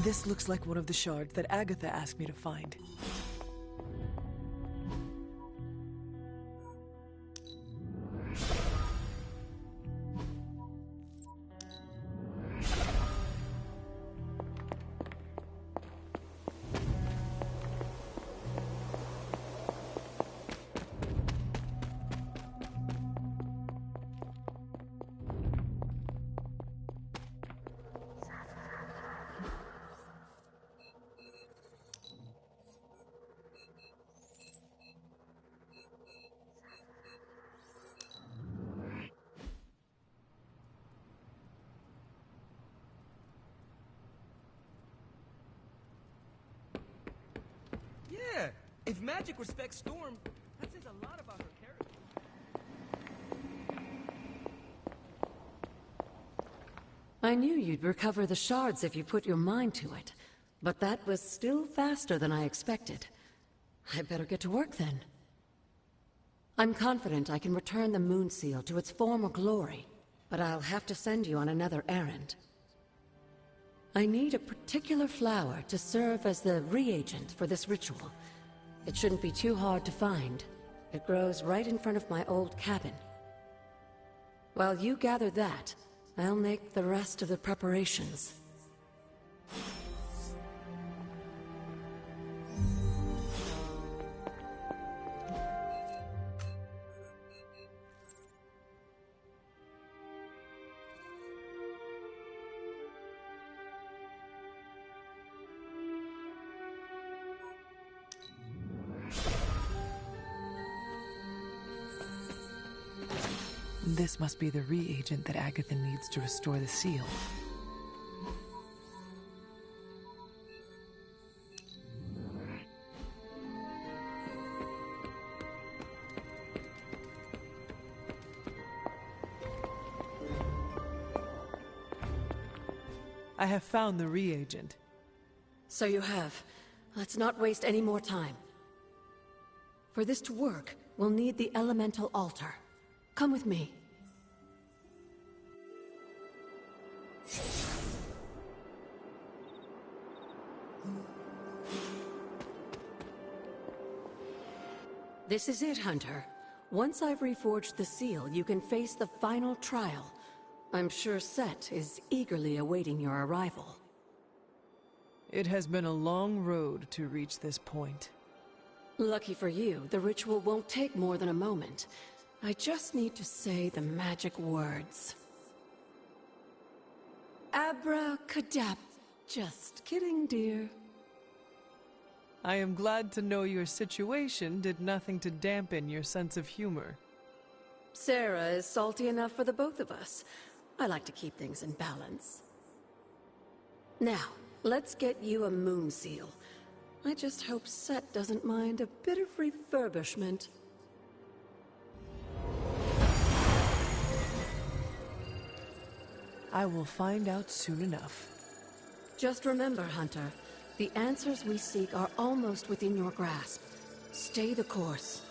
This looks like one of the shards that Agatha asked me to find. If magic respects Storm, that says a lot about her character. I knew you'd recover the shards if you put your mind to it, but that was still faster than I expected. I better get to work then. I'm confident I can return the Moon Seal to its former glory, but I'll have to send you on another errand. I need a particular flower to serve as the reagent for this ritual. It shouldn't be too hard to find. It grows right in front of my old cabin. While you gather that, I'll make the rest of the preparations. This must be the reagent that Agatha needs to restore the seal. I have found the reagent. So you have. Let's not waste any more time. For this to work, we'll need the elemental altar. Come with me. This is it, Hunter. Once I've reforged the seal, you can face the final trial. I'm sure Set is eagerly awaiting your arrival. It has been a long road to reach this point. Lucky for you, the ritual won't take more than a moment. I just need to say the magic words. Abracadabra. Just kidding, dear. I am glad to know your situation did nothing to dampen your sense of humor. Sarah is salty enough for the both of us. I like to keep things in balance. Now, let's get you a moon seal. I just hope Set doesn't mind a bit of refurbishment. I will find out soon enough. Just remember, Hunter, the answers we seek are almost within your grasp. Stay the course.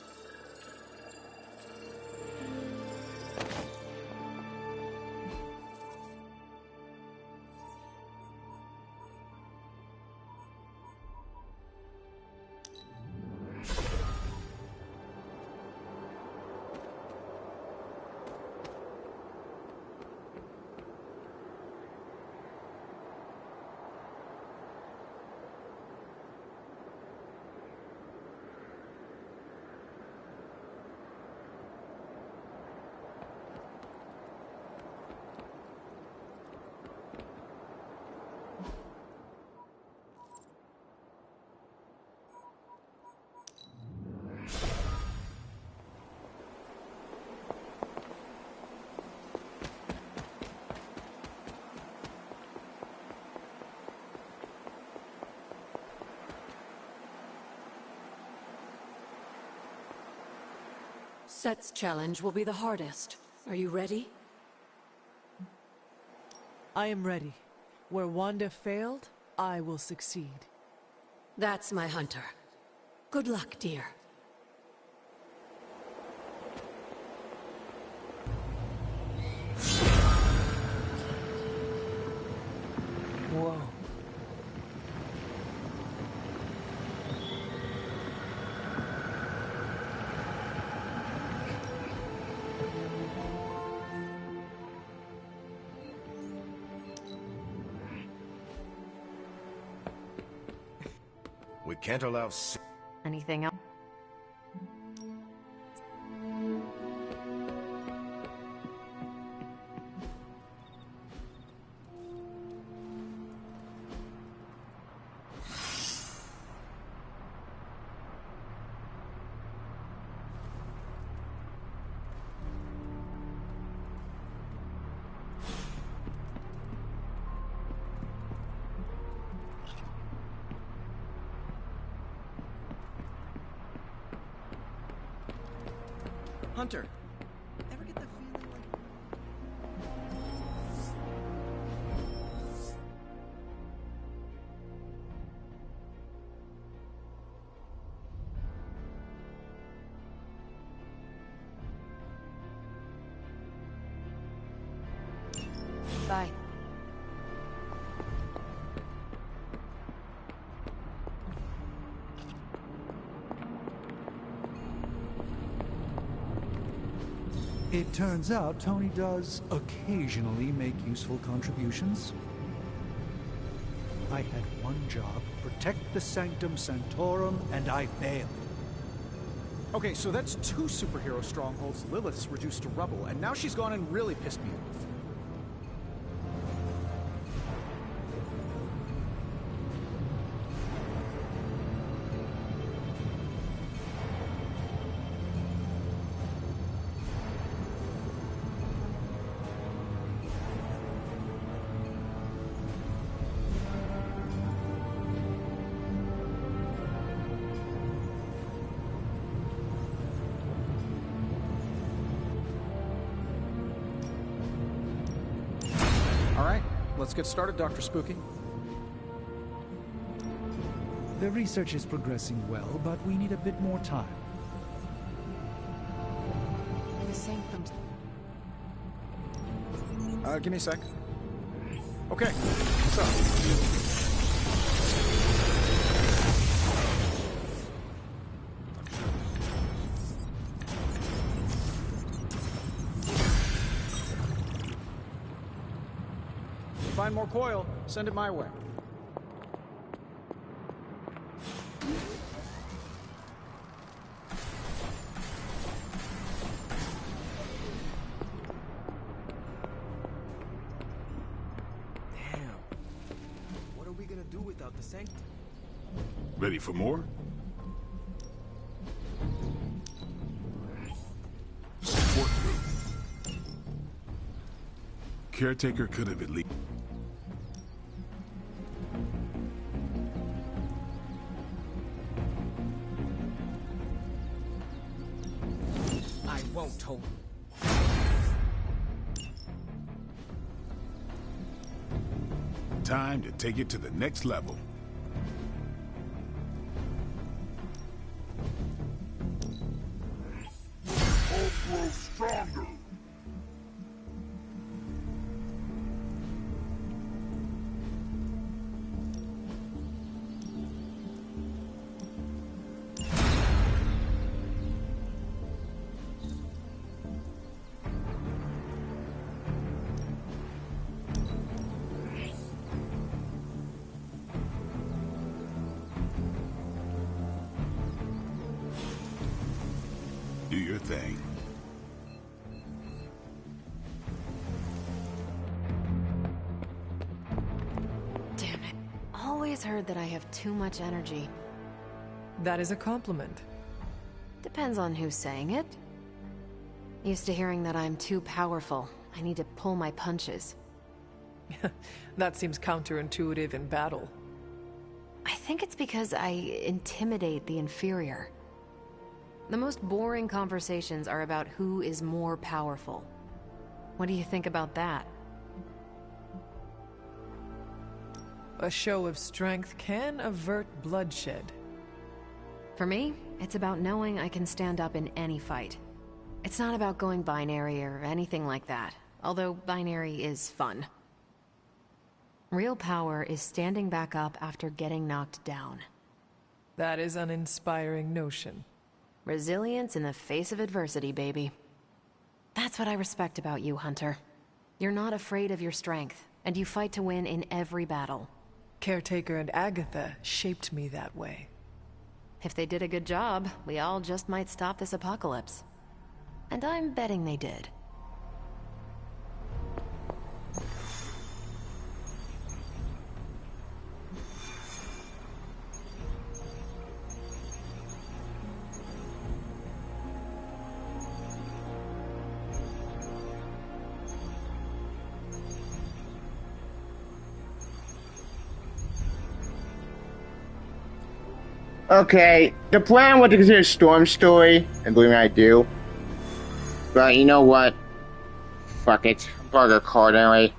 Set's challenge will be the hardest. Are you ready? I am ready. Where Wanda failed, I will succeed. That's my Hunter. Good luck, dear. Whoa. We can't allow... Anything else? Hunter, ever get the feeling like... Bye. It turns out Tony does occasionally make useful contributions. I had one job, protect the Sanctum Sanctorum, and I failed. Okay, so that's 2 superhero strongholds Lilith's reduced to rubble, and now she's gone and really pissed me off. Let's get started, Dr. Spooky. The research is progressing well, but we need a bit more time. The Sanctum's... Give me a sec. Okay, so... Find more coil, send it my way. Damn. What are we gonna do without the Sanctum? Ready for more? Support group. Caretaker could have at least... Won't hold. Time to take it to the next level. I'll grow stronger. Do your thing. Damn it. Always heard that I have too much energy. That is a compliment. Depends on who's saying it. Used to hearing that I'm too powerful. I need to pull my punches. That seems counterintuitive in battle. I think it's because I intimidate the inferior. The most boring conversations are about who is more powerful. What do you think about that? A show of strength can avert bloodshed. For me, it's about knowing I can stand up in any fight. It's not about going binary or anything like that, although binary is fun. Real power is standing back up after getting knocked down. That is an inspiring notion. Resilience in the face of adversity, baby. That's what I respect about you, Hunter. You're not afraid of your strength, and you fight to win in every battle. Caretaker and Agatha shaped me that way. If they did a good job, we all just might stop this apocalypse. And I'm betting they did. Okay, the plan was to consider Storm's story, and believe me, I do. But you know what? Fuck it. Burger card anyway.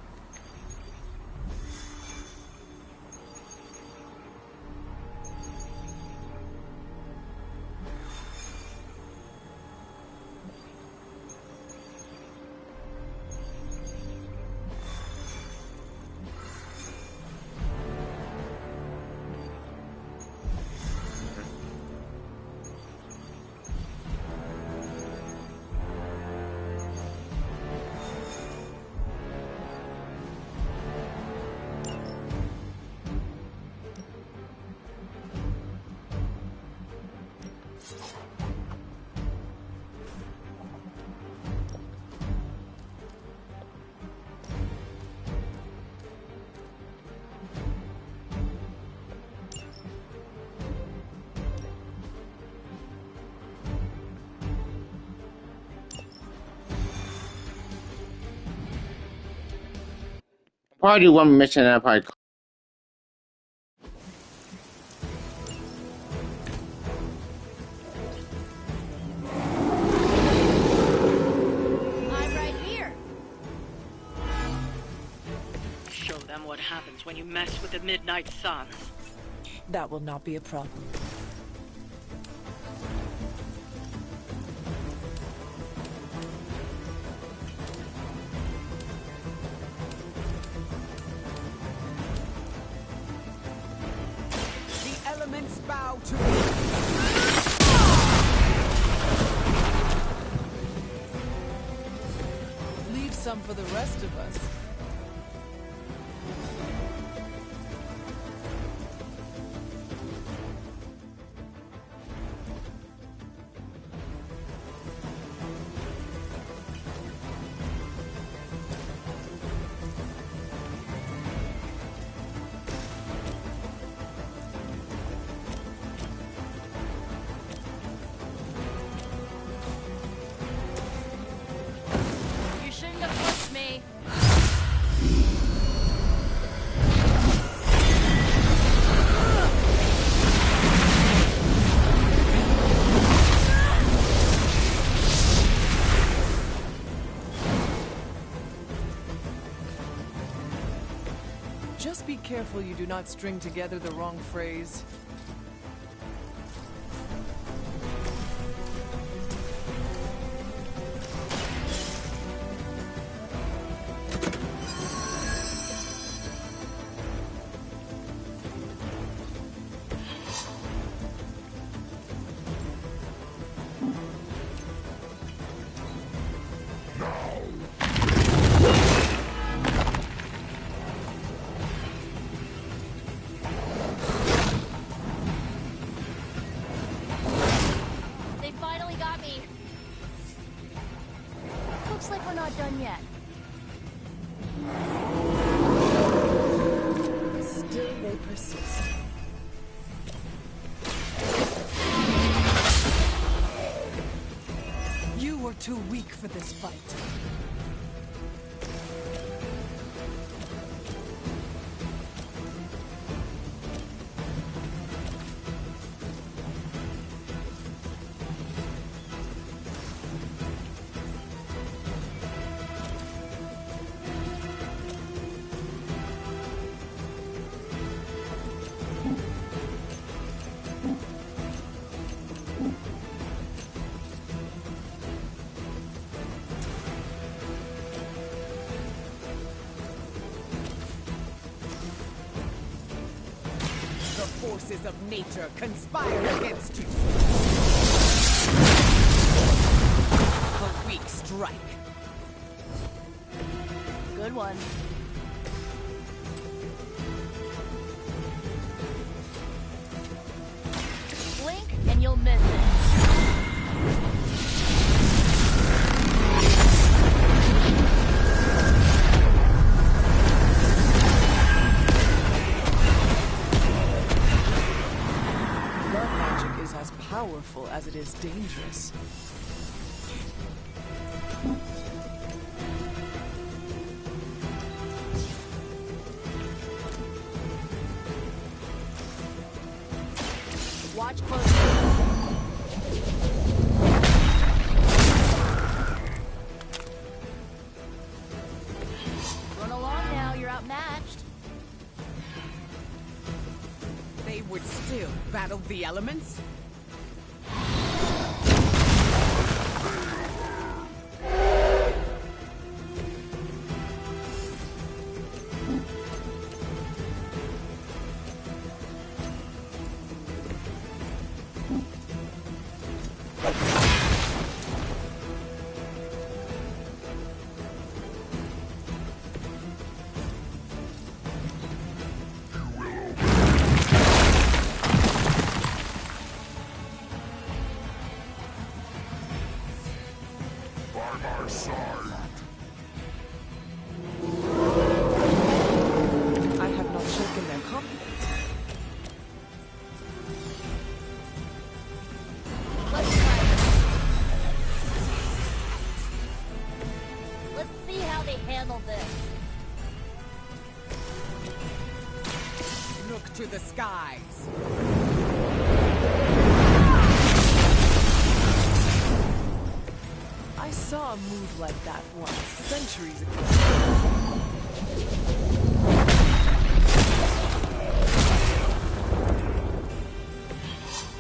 Probably do one mission and probably. I'm right here. Show them what happens when you mess with the Midnight Suns. That will not be a problem. Bow to me. Leave some for the rest of us. Just be careful you do not string together the wrong phrase. Too weak for this fight. Forces of nature conspire against you. A weak strike. Good one. Blink and you'll miss it. Powerful as it is dangerous. Watch closely. handle the elements? I have not shaken their confidence. Let's see how they handle this. Look to the skies. I saw a move like that once, centuries ago.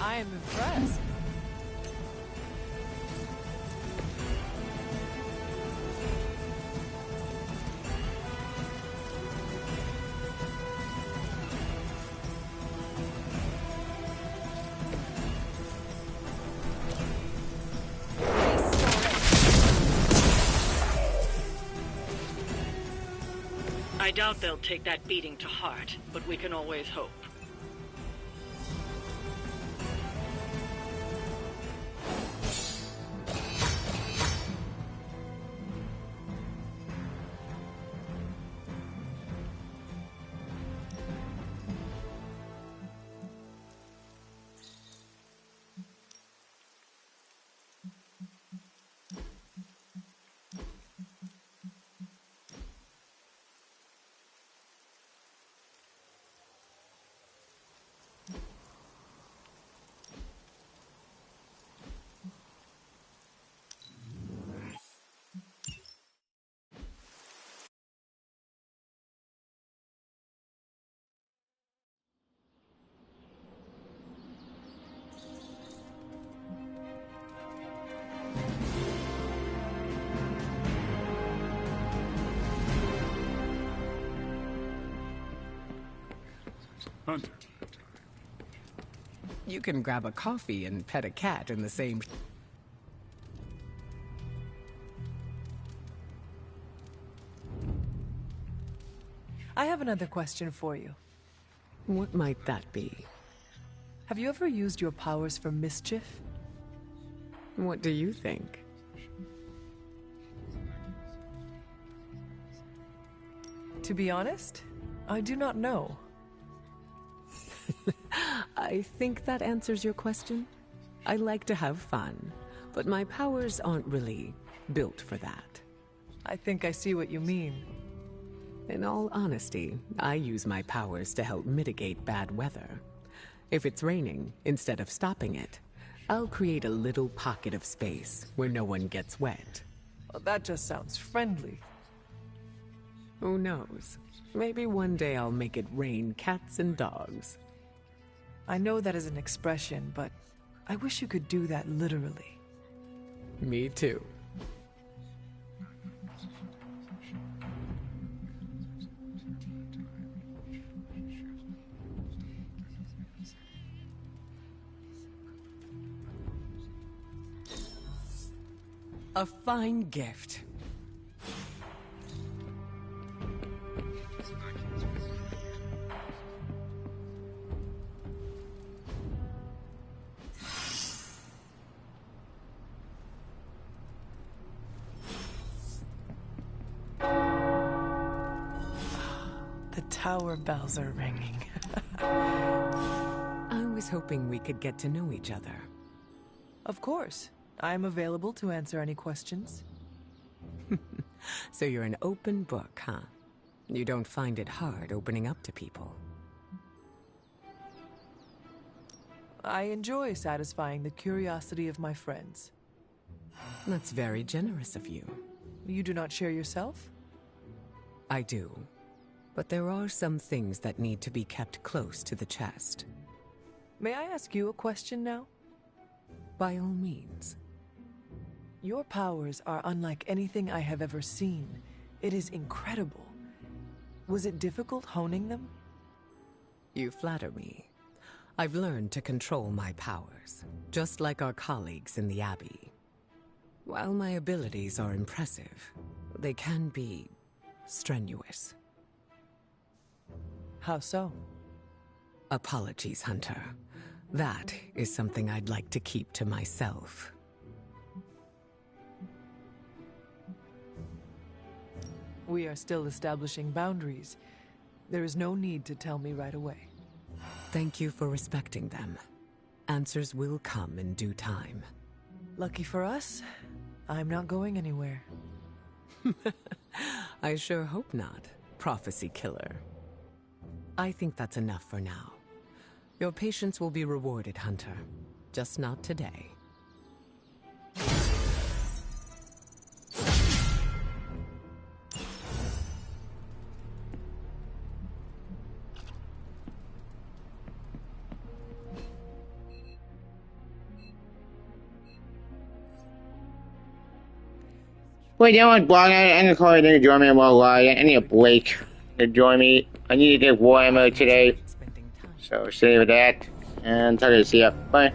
I am impressed. I doubt they'll take that beating to heart, but we can always hope. Hunter. You can grab a coffee and pet a cat in the same... I have another question for you. What might that be? Have you ever used your powers for mischief? What do you think? To be honest, I do not know. I think that answers your question. I like to have fun, but my powers aren't really built for that. I think I see what you mean. In all honesty, I use my powers to help mitigate bad weather. If it's raining, instead of stopping it, I'll create a little pocket of space where no one gets wet. Well, that just sounds friendly. Who knows? Maybe one day I'll make it rain cats and dogs. I know that is an expression, but I wish you could do that literally. Me too. A fine gift. The tower bells are ringing. I was hoping we could get to know each other. Of course. I'm available to answer any questions. So you're an open book, huh? You don't find it hard opening up to people? I enjoy satisfying the curiosity of my friends. That's very generous of you. You do not share yourself? I do. But there are some things that need to be kept close to the chest. May I ask you a question now? By all means. Your powers are unlike anything I have ever seen. It is incredible. Was it difficult honing them? You flatter me. I've learned to control my powers, just like our colleagues in the Abbey. While my abilities are impressive, they can be strenuous. How so? Apologies, Hunter. That is something I'd like to keep to myself. We are still establishing boundaries. There is no need to tell me right away. Thank you for respecting them. Answers will come in due time. Lucky for us, I'm not going anywhere. I sure hope not, prophecy killer. I think that's enough for now. Your patience will be rewarded, Hunter. Just not today. Wait, you know what, Blog? I need to call you to join me while I need a Blake to join me. I need to get war ammo today. So, save that. And talk to you. See ya. Bye.